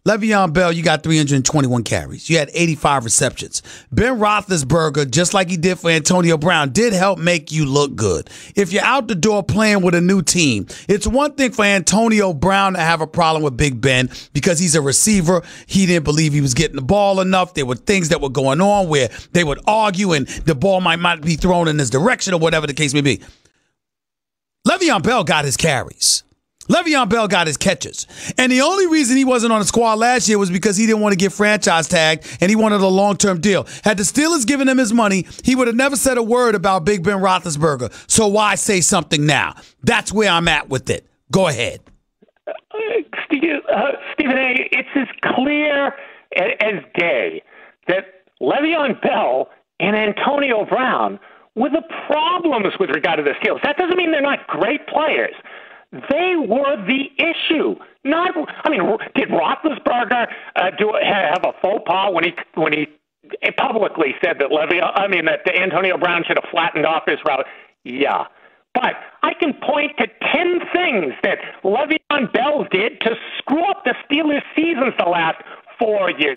Le'Veon Bell, you got 321 carries. You had 85 receptions. Ben Roethlisberger, just like he did for Antonio Brown, did help make you look good. If you're out the door playing with a new team, it's one thing for Antonio Brown to have a problem with Big Ben because he's a receiver. He didn't believe he was getting the ball enough. There were things that were going on where they would argue and the ball might be thrown in his direction or whatever the case may be. Le'Veon Bell got his carries. Le'Veon Bell got his catches. And the only reason he wasn't on the squad last year was because he didn't want to get franchise tagged and he wanted a long-term deal. Had the Steelers given him his money, he would have never said a word about Big Ben Roethlisberger. So why say something now? That's where I'm at with it. Go ahead. Stephen A., it's as clear as day that Le'Veon Bell and Antonio Brown were the problems with regard to the Steelers. That doesn't mean they're not great players. They were the issue. Did Roethlisberger have a faux pas when he publicly said that Antonio Brown should have flattened off his route? Yeah. But I can point to 10 things that Le'Veon Bell did to screw up the Steelers' seasons the last 4 years.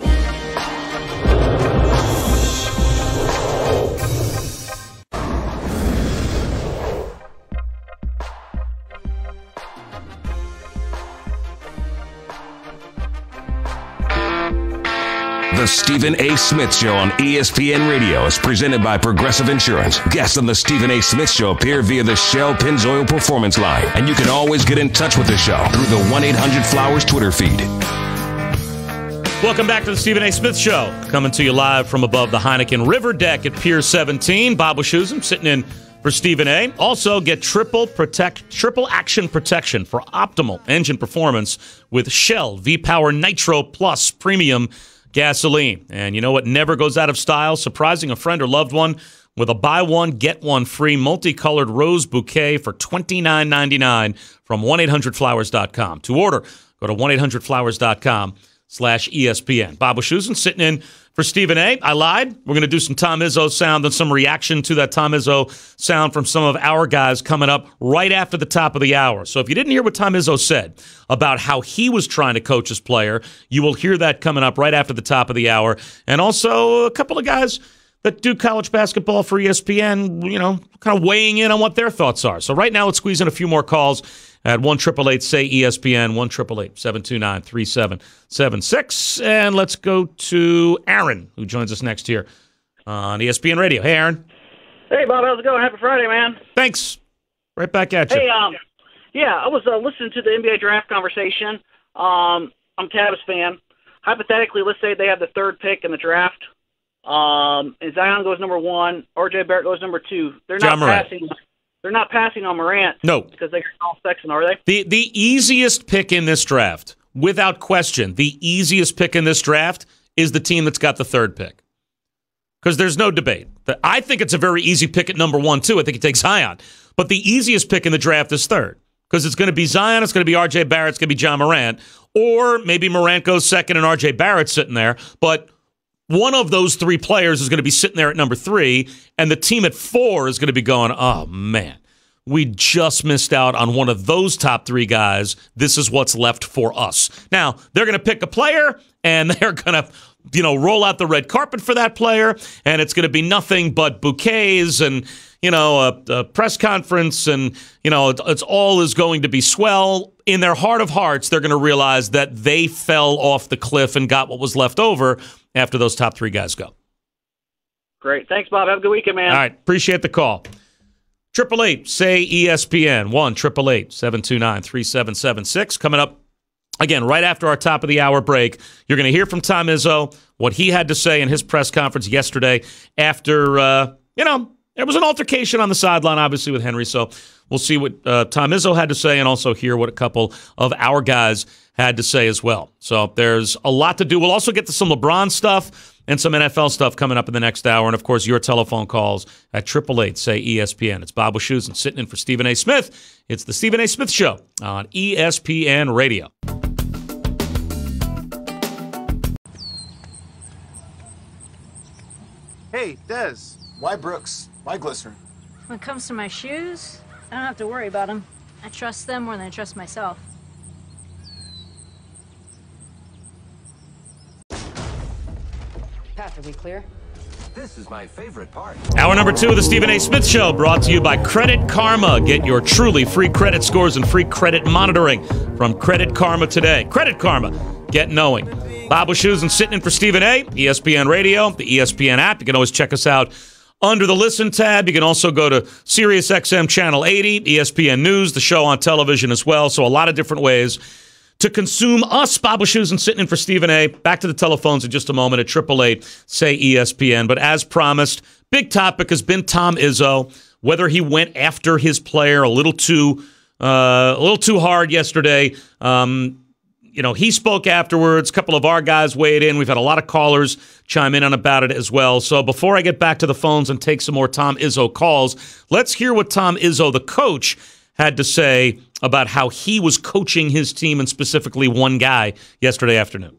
The Stephen A. Smith Show on ESPN Radio is presented by Progressive Insurance. Guests on the Stephen A. Smith Show appear via the Shell Pennzoil Performance Line. And you can always get in touch with the show through the 1-800-Flowers Twitter feed. Welcome back to the Stephen A. Smith Show. Coming to you live from above the Heineken River Deck at Pier 17. Bob Wischusen sitting in for Stephen A. Also, get triple action protection for optimal engine performance with Shell V-Power Nitro Plus Premium gasoline. And you know what never goes out of style? Surprising a friend or loved one with a buy one, get one free multicolored rose bouquet for $29.99 from 1-800-Flowers.com. To order, go to 1-800-Flowers.com/ESPN. Bob Wischusen sitting in for Stephen A. I lied. We're going to do some Tom Izzo sound and some reaction to that Tom Izzo sound from some of our guys coming up right after the top of the hour. So if you didn't hear what Tom Izzo said about how he was trying to coach his player, you will hear that coming up right after the top of the hour. And also a couple of guys that do college basketball for ESPN, kind of weighing in on what their thoughts are. So right now, let's squeeze in a few more calls at 1-888-SAY-ESPN, 1-888-729-3776. And let's go to Aaron, who joins us next here on ESPN Radio. Hey, Aaron. Hey, Bob. How's it going? Happy Friday, man. Thanks. Right back at you. Hey, I was listening to the NBA draft conversation. I'm a Cavs fan. Hypothetically, let's say they have the third pick in the draft. And Zion goes number 1. RJ Barrett goes number 2. They're not passing. They're not passing on Morant. No, because they got all Sexton, are they? The easiest pick in this draft, without question, the easiest pick in this draft is the team that's got the third pick. Because there's no debate. I think it's a very easy pick at number 1 too. I think you take Zion, but the easiest pick in the draft is third because it's going to be Zion, it's going to be RJ Barrett, it's going to be John Morant, or maybe Morant goes second and RJ Barrett's sitting there, but one of those three players is going to be sitting there at number 3, and the team at 4 is going to be going, oh, man, we just missed out on one of those top 3 guys. This is what's left for us. Now, they're going to pick a player, and they're going to roll out the red carpet for that player, and it's going to be nothing but bouquets and, a press conference, and, it's all is going to be swell. In their heart of hearts, they're going to realize that they fell off the cliff and got what was left over after those top 3 guys go. Great. Thanks, Bob. Have a good weekend, man. All right. Appreciate the call. 888-SAY-ESPN, 1-888-729-3776. Coming up, again, right after our top of the hour break, you're going to hear from Tom Izzo, what he had to say in his press conference yesterday after, there was an altercation on the sideline, obviously, with Henry. So we'll see what Tom Izzo had to say and also hear what a couple of our guys had to say as well. So there's a lot to do. We'll also get to some LeBron stuff and some NFL stuff coming up in the next hour. And, of course, your telephone calls at 888-SAY-ESPN. It's Bob Wischusen sitting in for Stephen A. Smith. It's the Stephen A. Smith Show on ESPN Radio. Hey, Des, why Brooks? Why Glycerin? When it comes to my shoes, I don't have to worry about them. I trust them more than I trust myself. Path, are we clear? This is my favorite part. Hour number 2 of the Stephen A. Smith Show, brought to you by Credit Karma. Get your truly free credit scores and free credit monitoring from Credit Karma today. Credit Karma. Get knowing. Bob Wischusen sitting in for Stephen A. ESPN Radio, the ESPN app. You can always check us out under the Listen tab. You can also go to SiriusXM Channel 80, ESPN News, the show on television as well. So a lot of different ways to consume us. Bob Wischusen sitting in for Stephen A. Back to the telephones in just a moment at 888-SAY-ESPN. But as promised, big topic has been Tom Izzo, whether he went after his player a little too hard yesterday. He spoke afterwards. A couple of our guys weighed in. We've had a lot of callers chime in on about it as well. So before I get back to the phones and take some more Tom Izzo calls, let's hear what Tom Izzo, the coach, had to say about how he was coaching his team and specifically one guy yesterday afternoon.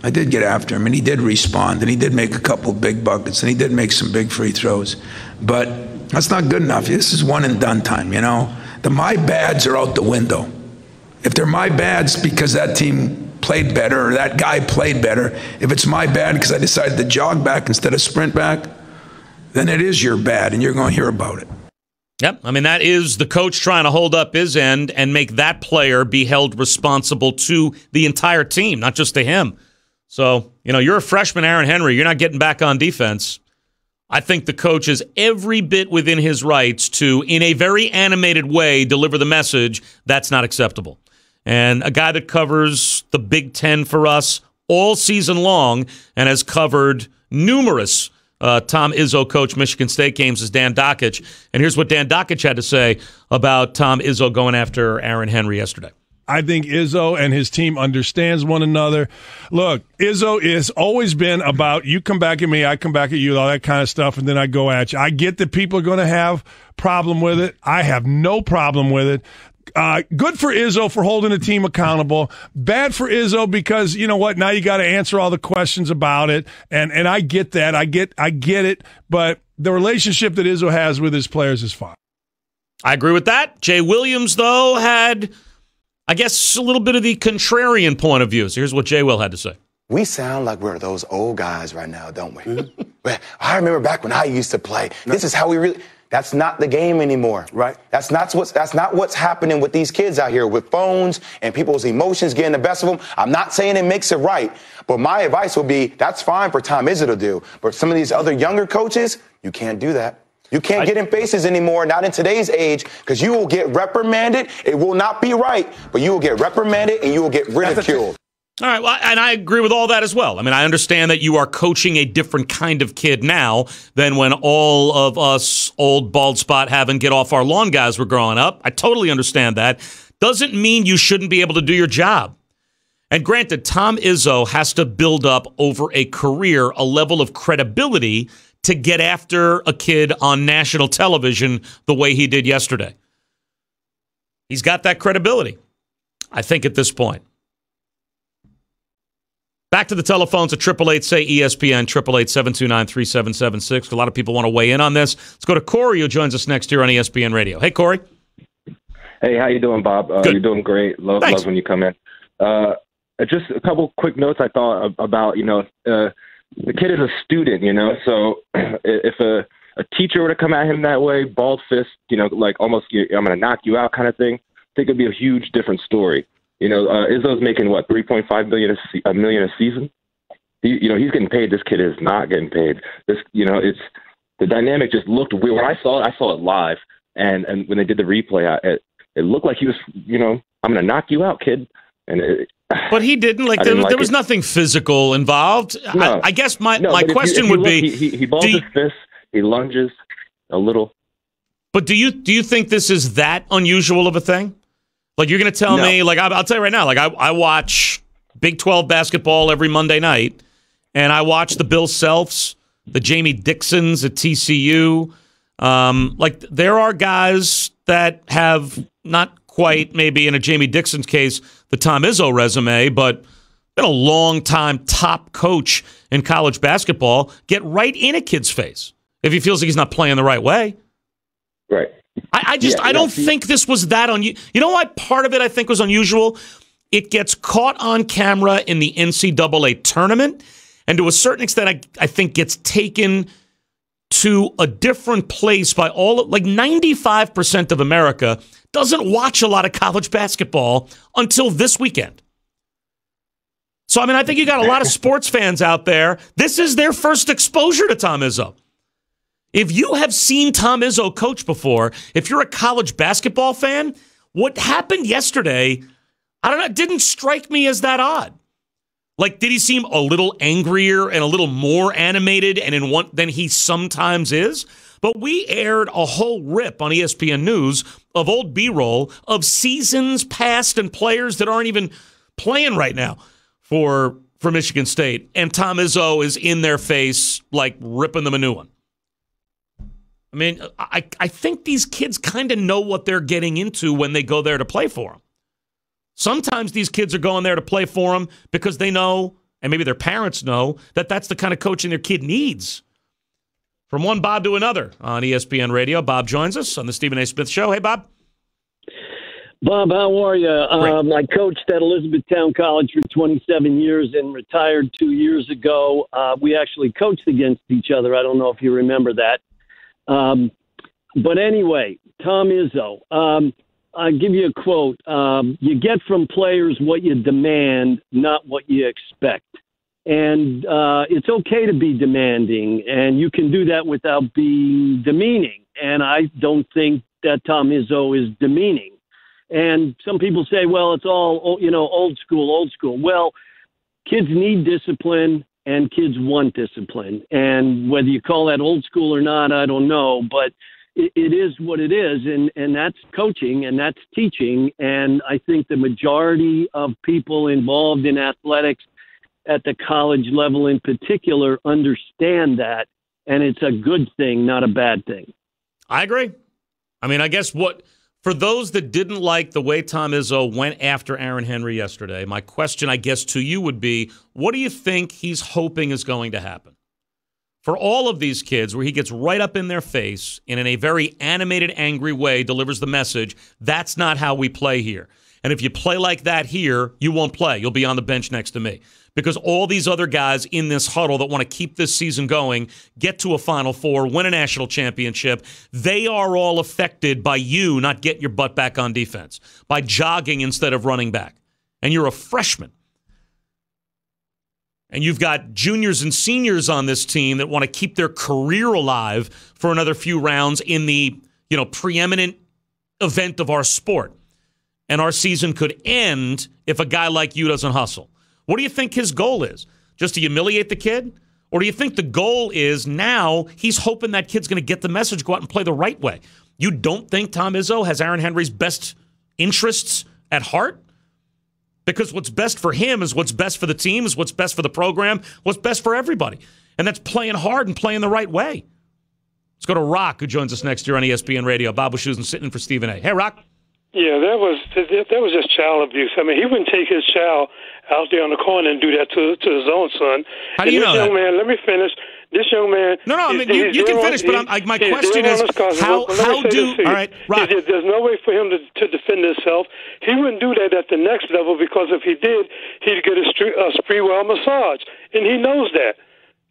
I did get after him, and he did respond, and he did make a couple big buckets, and he did make some big free throws. But that's not good enough. This is one and done time, you know? The my bads are out the window. If they're my bads because that team played better or that guy played better, if it's my bad because I decided to jog back instead of sprint back, then it is your bad, and you're going to hear about it. Yep. I mean, that is the coach trying to hold up his end and make that player be held responsible to the entire team, not just to him. So, you're a freshman, Aaron Henry. You're not getting back on defense. I think the coach is every bit within his rights to, in a very animated way, deliver the message that's not acceptable. And a guy that covers the Big Ten for us all season long and has covered numerous Tom Izzo coach Michigan State games is Dan Dockich. And here's what Dan Dockich had to say about Tom Izzo going after Aaron Henry yesterday. I think Izzo and his team understands one another. Look, Izzo has always been about you come back at me, I come back at you, all that kind of stuff, and then I go at you. I get that people are going to have problem with it. I have no problem with it. Good for Izzo for holding the team accountable. Bad for Izzo because, you know what, now you got to answer all the questions about it. And I get that. I get it. But the relationship that Izzo has with his players is fine. I agree with that. Jay Williams, though, had, I guess, a little bit of the contrarian point of view. So here's what Jay Will had to say. We sound like we're those old guys right now, don't we? Mm-hmm. I remember back when I used to play. This is how we really... That's not the game anymore, right? That's not what's happening with these kids out here with phones and people's emotions getting the best of them. I'm not saying it makes it right, but my advice would be that's fine for Tom Izzo to do. But some of these other younger coaches, you can't do that. You can't get in faces anymore, not in today's age, because you will get reprimanded. It will not be right, but you will get reprimanded and you will get ridiculed. All right, well, and I agree with all that as well. I mean, I understand that you are coaching a different kind of kid now than when all of us old bald spot having get off our lawn guys were growing up. I totally understand that. Doesn't mean you shouldn't be able to do your job. And granted, Tom Izzo has to build up over a career a level of credibility to get after a kid on national television the way he did yesterday. He's got that credibility, I think, at this point. Back to the telephones at 888-SAY-ESPN, 888-729-3776. A lot of people want to weigh in on this. Let's go to Corey, who joins us next here on ESPN Radio. Hey, Corey. Hey, how you doing, Bob? You're doing great. Love when you come in. Just a couple quick notes I thought about, the kid is a student, so if a teacher were to come at him that way, bald fist, like almost I'm going to knock you out kind of thing, I think it'd be a huge different story. Izzo's making what, $3.5 million a season? He's getting paid. This kid is not getting paid. It's the dynamic just looked weird. When I saw it live, and when they did the replay, it looked like he was, I'm going to knock you out, kid. But he didn't. There was nothing physical involved. No. I guess my question would be: he balls his fist, he lunges a little. But do you think this is that unusual of a thing? Like, you're going to tell me, I'll tell you right now, I watch Big 12 basketball every Monday night, and I watch the Bill Selfs, the Jamie Dixons at TCU. There are guys that have not quite, maybe in a Jamie Dixon's case, the Tom Izzo resume, but been a long-time top coach in college basketball, get right in a kid's face if he feels like he's not playing the right way. Right. I don't think this was that unusual. You know why part of it I think was unusual? It gets caught on camera in the NCAA tournament, and to a certain extent, I think gets taken to a different place by 95% of America doesn't watch a lot of college basketball until this weekend. So, I think you got a lot of sports fans out there. This is their first exposure to Tom Izzo. If you have seen Tom Izzo coach before, if you're a college basketball fan, what happened yesterday, I don't know, it didn't strike me as that odd. Like, did he seem a little angrier and a little more animated than he sometimes is? But we aired a whole rip on ESPN News of old B-roll of seasons past and players that aren't even playing right now for Michigan State. And Tom Izzo is in their face, like ripping them a new one. I mean, I think these kids kind of know what they're getting into when they go there to play for them. Sometimes these kids are going there to play for them because they know, and maybe their parents know, that that's the kind of coaching their kid needs. From one Bob to another on ESPN Radio, Bob joins us on the Stephen A. Smith Show. Hey, Bob. Bob, how are you? I coached at Elizabethtown College for 27 years and retired 2 years ago. We actually coached against each other. I don't know if you remember that. But anyway, Tom Izzo, I'll give you a quote. You get from players what you demand, not what you expect. And it's okay to be demanding, and you can do that without being demeaning. And I don't think that Tom Izzo is demeaning. And some people say, well, it's all, old school. Well, kids need discipline, and kids want discipline. And whether you call that old school or not, I don't know. But it is what it is, and that's coaching, and that's teaching. And I think the majority of people involved in athletics at the college level in particular understand that, and it's a good thing, not a bad thing. I agree. I mean, I guess for those that didn't like the way Tom Izzo went after Aaron Henry yesterday, my question, I guess, to you would be, what do you think he's hoping is going to happen? For all of these kids, where he gets right up in their face and in a very animated, angry way delivers the message, that's not how we play here. And if you play like that here, you won't play. You'll be on the bench next to me. Because all these other guys in this huddle that want to keep this season going, get to a Final Four, win a national championship, they are all affected by you not getting your butt back on defense, by jogging instead of running back. And you're a freshman. And you've got juniors and seniors on this team that want to keep their career alive for another few rounds in the, preeminent event of our sport. And our season could end if a guy like you doesn't hustle. What do you think his goal is? Just to humiliate the kid? Or do you think the goal is now he's hoping that kid's going to get the message, go out and play the right way? You don't think Tom Izzo has Aaron Henry's best interests at heart? Because what's best for him is what's best for the team, is what's best for the program, what's best for everybody. And that's playing hard and playing the right way. Let's go to Rock, who joins us next year on ESPN Radio. Bob Wischusen sitting in for Stephen A. Hey, Rock. Yeah, that was just child abuse. I mean, he wouldn't take his child out there on the corner and do that to his own son. How do you know that? Young man, let me finish. This young man. No, I mean, you can finish, but my question is, how do? All right, Rock. There's no way for him to defend himself. He wouldn't do that at the next level, because if he did, he'd get a Sprewell massage, and he knows that.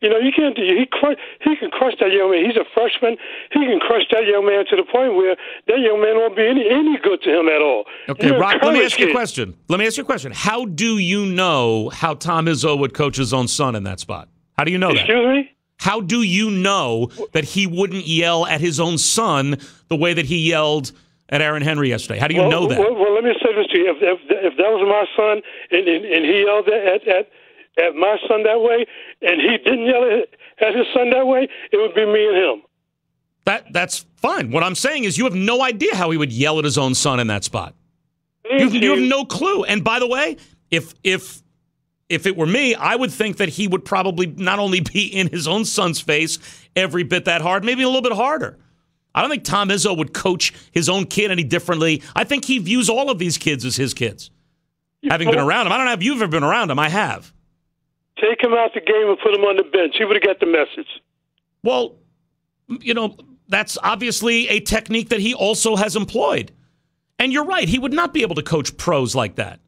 You can't do. He can crush that young man. He's a freshman. He can crush that young man to the point where that young man won't be any good to him at all. Okay, Rock, let me ask you a question. How do you know how Tom Izzo would coach his own son in that spot? How do you know that? Excuse me? How do you know that he wouldn't yell at his own son the way that he yelled at Aaron Henry yesterday? How do you know that? Well, let me say this to you. If that was my son and he yelled at my son that way, and he didn't yell at his son that way, it would be me and him. That's fine. What I'm saying is you have no idea how he would yell at his own son in that spot. You have no clue. And by the way, if it were me, I would think that he would probably not only be in his own son's face every bit that hard, maybe a little bit harder. I don't think Tom Izzo would coach his own kid any differently. I think he views all of these kids as his kids. Having been around him. I don't know if you've ever been around him. I have. Take him out the game and put him on the bench. He would have got the message. Well, that's obviously a technique that he also has employed. And you're right, he would not be able to coach pros like that.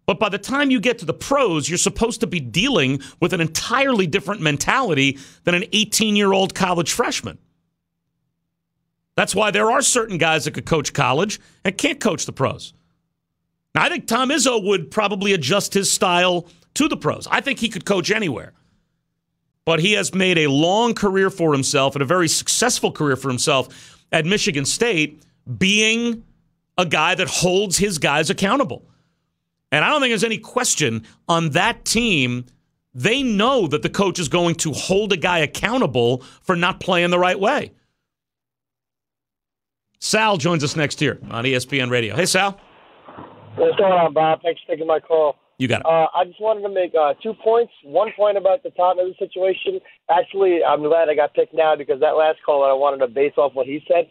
But by the time you get to the pros, you're supposed to be dealing with an entirely different mentality than an 18-year-old college freshman. That's why there are certain guys that could coach college and can't coach the pros. Now, I think Tom Izzo would probably adjust his style to the pros. I think he could coach anywhere. but he has made a long career for himself and a very successful career for himself at Michigan State, being a guy that holds his guys accountable. And I don't think there's any question on that team. They know that the coach is going to hold a guy accountable for not playing the right way. Sal joins us next year on ESPN Radio. Hey, Sal. What's going on, Bob? Thanks for taking my call. You got it. I just wanted to make 2 points. 1 point about the Tottenham situation. Actually, I'm glad I got picked now because that last caller, I wanted to base off what he said.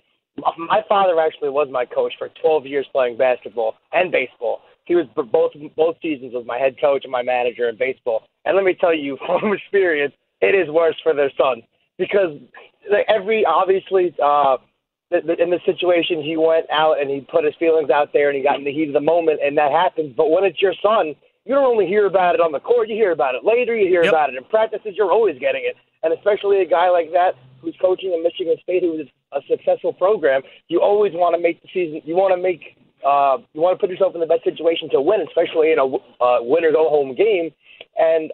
My father actually was my coach for 12 years playing basketball and baseball. He was both seasons was my head coach and my manager in baseball. And let me tell you from experience, it is worse for their son because in this situation, he went out and he put his feelings out there and he got in the heat of the moment, and that happens. But when it's your son, you don't only hear about it on the court, you hear about it later, you hear about it in practices, you're always getting it. And especially a guy like that who's coaching in Michigan State, who is a successful program, you always want to make the season, you want to put yourself in the best situation to win, especially in a win-or-go-home game. And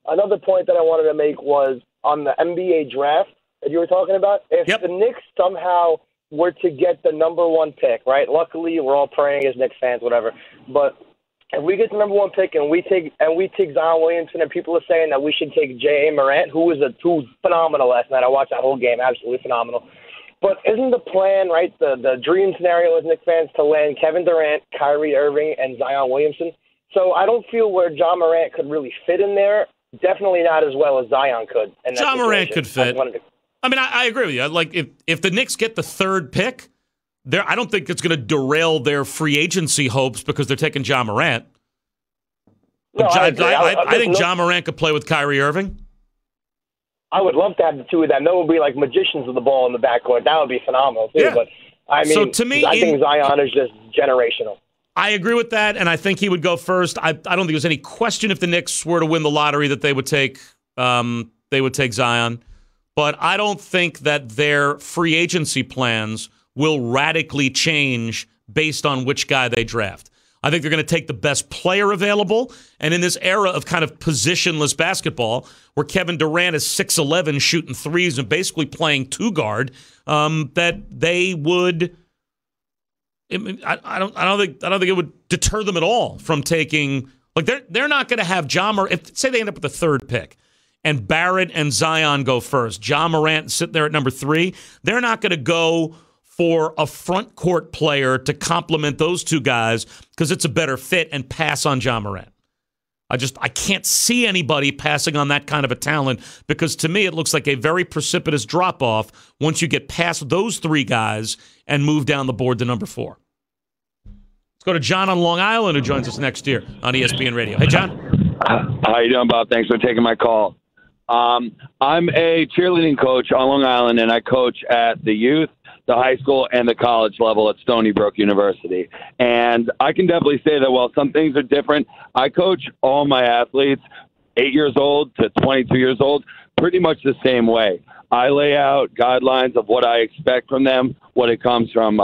another point that I wanted to make was on the NBA draft that you were talking about. If the Knicks somehow were to get the number 1 pick, right? Luckily, we're all praying as Knicks fans, whatever. But if we get the number 1 pick and we take Zion Williamson, and people are saying that we should take J.A. Morant, who was phenomenal last night. I watched that whole game, absolutely phenomenal. But isn't the plan, right, the dream scenario as Knicks fans to land Kevin Durant, Kyrie Irving, and Zion Williamson? So I don't feel where John Morant could really fit in there. Definitely not as well as Zion could. John Morant could fit. I agree with you. Like if the Knicks get the 3rd pick, I don't think it's going to derail their free agency hopes because they're taking John Morant. No, I think John Morant could play with Kyrie Irving. I would love to have the two of them. That would be like magicians with the ball in the backcourt. That would be phenomenal too. Yeah. But I mean, to me, I think Zion is just generational. I agree with that, and I think he would go first. I don't think there's any question if the Knicks were to win the lottery that they would take Zion. But I don't think that their free agency plans will radically change based on which guy they draft. I think they're going to take the best player available. And in this era of kind of positionless basketball, where Kevin Durant is 6'11", shooting threes and basically playing 2-guard, that they would. I don't think it would deter them at all from taking. Like they're not going to have John Morant. Say they end up with the 3rd pick, and Barrett and Zion go first. John Morant sit there at number 3. They're not going to go for a front court player to complement those 2 guys because it's a better fit and pass on John Morant. I can't see anybody passing on that kind of a talent because to me it looks like a very precipitous drop-off once you get past those 3 guys and move down the board to number 4. Let's go to John on Long Island who joins us next year on ESPN Radio. Hey, John. How you doing, Bob? Thanks for taking my call. I'm a cheerleading coach on Long Island, and I coach at the youth, the high school, and the college level at Stony Brook University. And I can definitely say that while some things are different, I coach all my athletes, 8 years old to 22 years old, pretty much the same way. I lay out guidelines of what I expect from them, what it comes from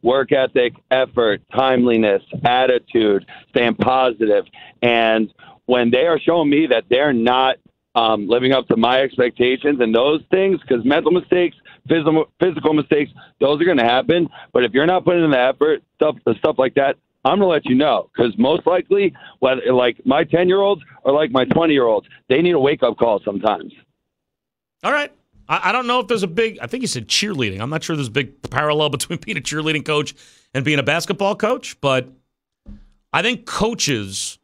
work ethic, effort, timeliness, attitude, staying positive. And when they are showing me that they're not living up to my expectations and those things, because mental mistakes, physical mistakes, those are going to happen. But if you're not putting in the effort, stuff like that, I'm going to let you know, because most likely, whether like my 10-year-olds or like my 20-year-olds, they need a wake-up call sometimes. All right. I don't know if there's I think you said cheerleading. I'm not sure there's a big parallel between being a cheerleading coach and being a basketball coach, but I think coaches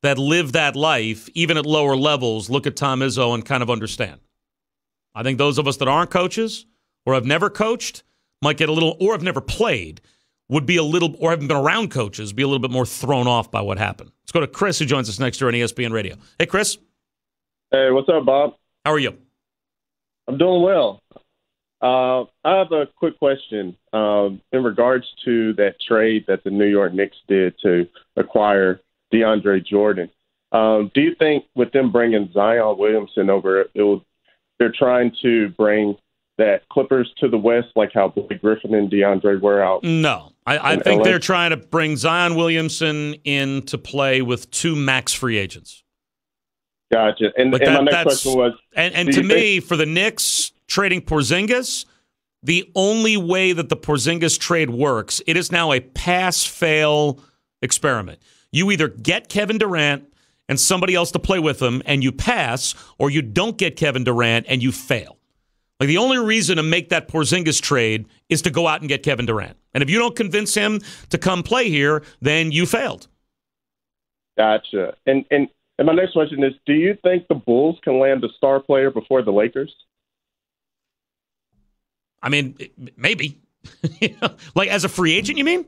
that live that life, even at lower levels, look at Tom Izzo and kind of understand. I think those of us that aren't coaches or have never coached might get a little, or have never played, would be a little, or haven't been around coaches, be a little bit more thrown off by what happened. Let's go to Chris, who joins us next year on ESPN Radio. Hey, Chris. Hey, what's up, Bob? How are you? I'm doing well. I have a quick question in regards to that trade that the New York Knicks did to acquire DeAndre Jordan. Do you think with them bringing Zion Williamson over, they're trying to bring that Clippers to the West, like how Blake Griffin and DeAndre were out? No. I think they're trying to bring Zion Williamson in to play with 2 max free agents. Gotcha. And my next question was... And to me, for the Knicks, trading Porzingis, the only way that the Porzingis trade works, it is now a pass-fail experiment. You either get Kevin Durant and somebody else to play with him, and you pass, or you don't get Kevin Durant and you fail. Like, the only reason to make that Porzingis trade is to go out and get Kevin Durant. And if you don't convince him to come play here, then you failed. Gotcha. And my next question is, do you think the Bulls can land a star player before the Lakers? I mean, maybe. Like, as a free agent, you mean?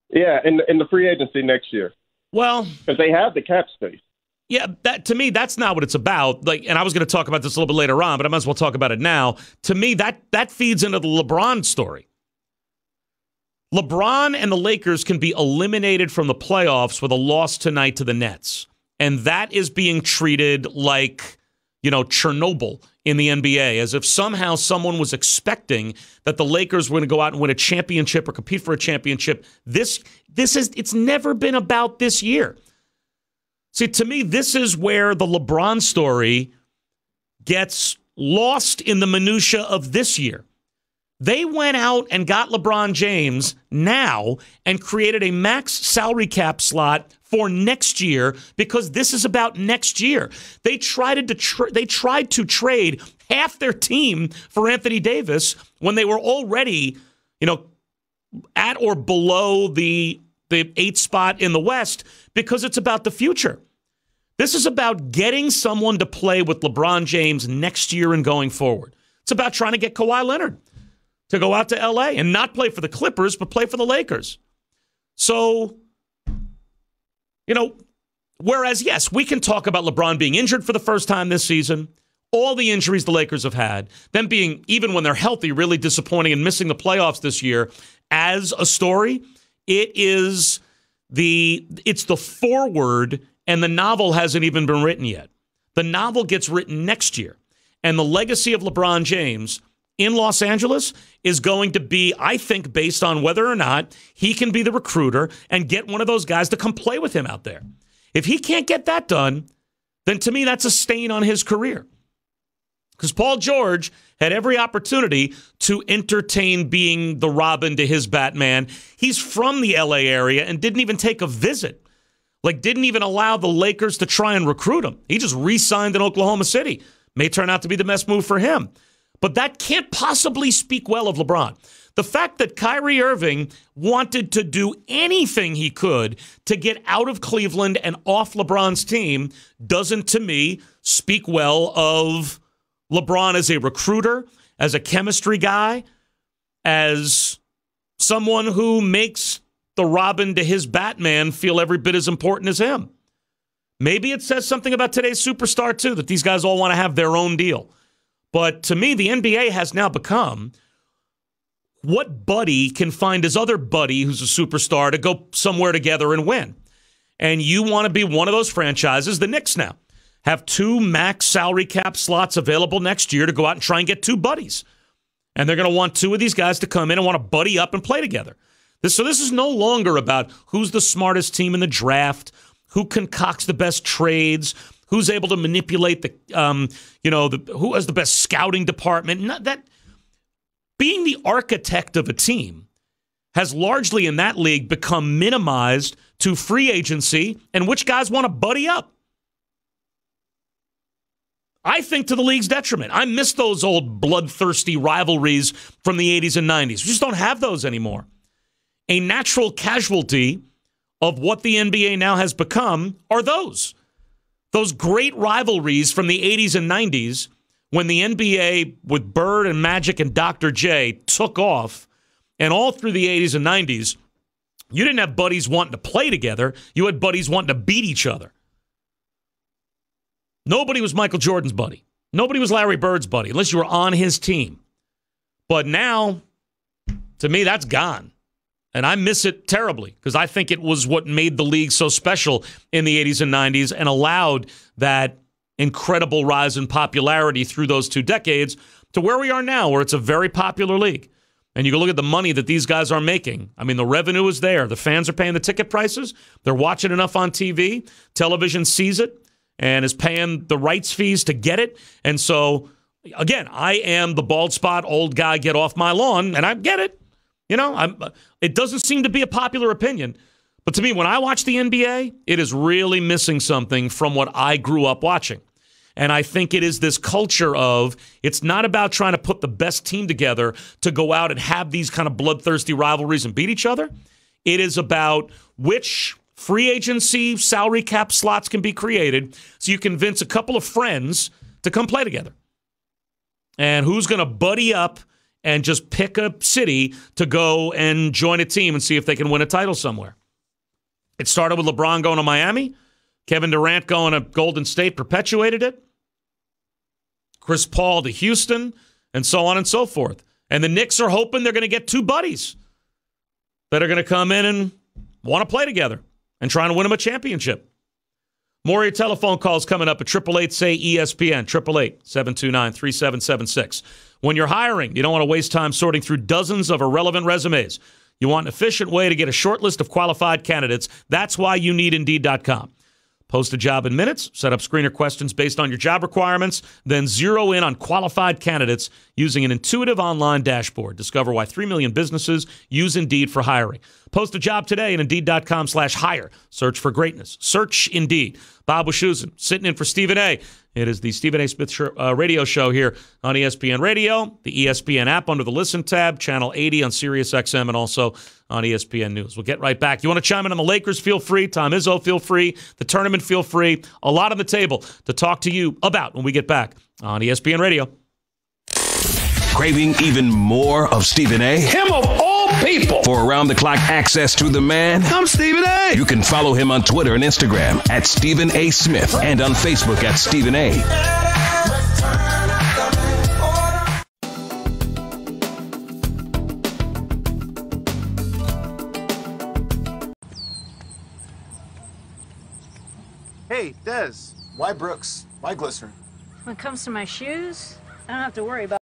Yeah, in the free agency next year. Well, because they have the cap space. Yeah, that to me, that's not what it's about. Like, and I was going to talk about this a little bit later on, but I might as well talk about it now. To me, that feeds into the LeBron story. LeBron and the Lakers can be eliminated from the playoffs with a loss tonight to the Nets. And that is being treated like, Chernobyl in the NBA, as if somehow someone was expecting that the Lakers were going to go out and win a championship or compete for a championship. It's never been about this year. See, to me, this is where the LeBron story gets lost in the minutia of this year. They went out and got LeBron James now and created a max salary cap slot for next year because this is about next year. They tried to trade half their team for Anthony Davis when they were already, at or below the 8th spot in the West because it's about the future. This is about getting someone to play with LeBron James next year and going forward. It's about trying to get Kawhi Leonard to go out to L.A. and not play for the Clippers, but play for the Lakers. So, whereas, yes, we can talk about LeBron being injured for the first time this season, all the injuries the Lakers have had, them being, even when they're healthy, really disappointing and missing the playoffs this year as a story. It's the forward, and the novel hasn't even been written yet. The novel gets written next year. And the legacy of LeBron James in Los Angeles is going to be, I think, based on whether or not he can be the recruiter and get one of those guys to come play with him out there. If he can't get that done, then to me that's a stain on his career. Because Paul George had every opportunity to entertain being the Robin to his Batman. He's from the L.A. area and didn't even take a visit. Didn't even allow the Lakers to try and recruit him. He just re-signed in Oklahoma City. May turn out to be the best move for him. But that can't possibly speak well of LeBron. The fact that Kyrie Irving wanted to do anything he could to get out of Cleveland and off LeBron's team doesn't, to me, speak well of LeBron as a recruiter, as a chemistry guy, as someone who makes the Robin to his Batman feel every bit as important as him. Maybe it says something about today's superstar, too, that these guys all want to have their own deal. But to me, the NBA has now become what buddy can find his other buddy who's a superstar to go somewhere together and win. And you want to be one of those franchises. The Knicks now have 2 max salary cap slots available next year to go out and try and get 2 buddies. And they're going to want 2 of these guys to come in and want to buddy up and play together. So this is no longer about who's the smartest team in the draft, who concocts the best trades, who's able to manipulate who has the best scouting department. Not that being the architect of a team has largely in that league become minimized to free agency and which guys want to buddy up. I think to the league's detriment. I miss those old bloodthirsty rivalries from the 80s and 90s. We just don't have those anymore. A natural casualty of what the NBA now has become are those great rivalries from the 80s and 90s when the NBA with Bird and Magic and Dr. J took off, and all through the 80s and 90s, you didn't have buddies wanting to play together. You had buddies wanting to beat each other. Nobody was Michael Jordan's buddy. Nobody was Larry Bird's buddy, unless you were on his team. But now, to me, that's gone. And I miss it terribly because I think it was what made the league so special in the 80s and 90s and allowed that incredible rise in popularity through those 2 decades to where we are now, where it's a very popular league. And you can look at the money that these guys are making. I mean, the revenue is there. The fans are paying the ticket prices. They're watching enough on TV. Television sees it. and is paying the rights fees to get it. And so, again, I am the bald spot, old guy, get off my lawn, and I get it. You know, it doesn't seem to be a popular opinion. But to me, when I watch the NBA, it is really missing something from what I grew up watching. And I think it is this culture of it's not about trying to put the best team together to go out and have these kind of bloodthirsty rivalries and beat each other. It is about which free agency salary cap slots can be created so you convince a couple of friends to come play together. And who's going to buddy up and just pick a city to go and join a team and see if they can win a title somewhere. It started with LeBron going to Miami. Kevin Durant going to Golden State perpetuated it. Chris Paul to Houston, and so on and so forth. And the Knicks are hoping they're going to get two buddies that are going to come in and want to play together and trying to win them a championship. More of your telephone calls coming up at 888-SAY-ESPN, 888-729-3776. When you're hiring, you don't want to waste time sorting through dozens of irrelevant resumes. You want an efficient way to get a short list of qualified candidates. That's why you need Indeed.com. Post a job in minutes, set up screener questions based on your job requirements, then zero in on qualified candidates using an intuitive online dashboard. Discover why 3 million businesses use Indeed for hiring. Post a job today at Indeed.com/hire. Search for greatness. Search Indeed. Bob Wischusen, sitting in for Stephen A. It is the Stephen A. Smith radio show here on ESPN Radio, the ESPN app under the Listen tab, Channel 80 on Sirius XM, and also on ESPN News. We'll get right back. You want to chime in on the Lakers, feel free. Tom Izzo, feel free. The tournament, feel free. A lot on the table to talk to you about when we get back on ESPN Radio. Craving even more of Stephen A? Him of all people! For around-the-clock access to the man? I'm Stephen A! You can follow him on Twitter and Instagram at Stephen A. Smith and on Facebook at Stephen A. Hey, Des. Why Brooks? Why Glycerin? When it comes to my shoes, I don't have to worry about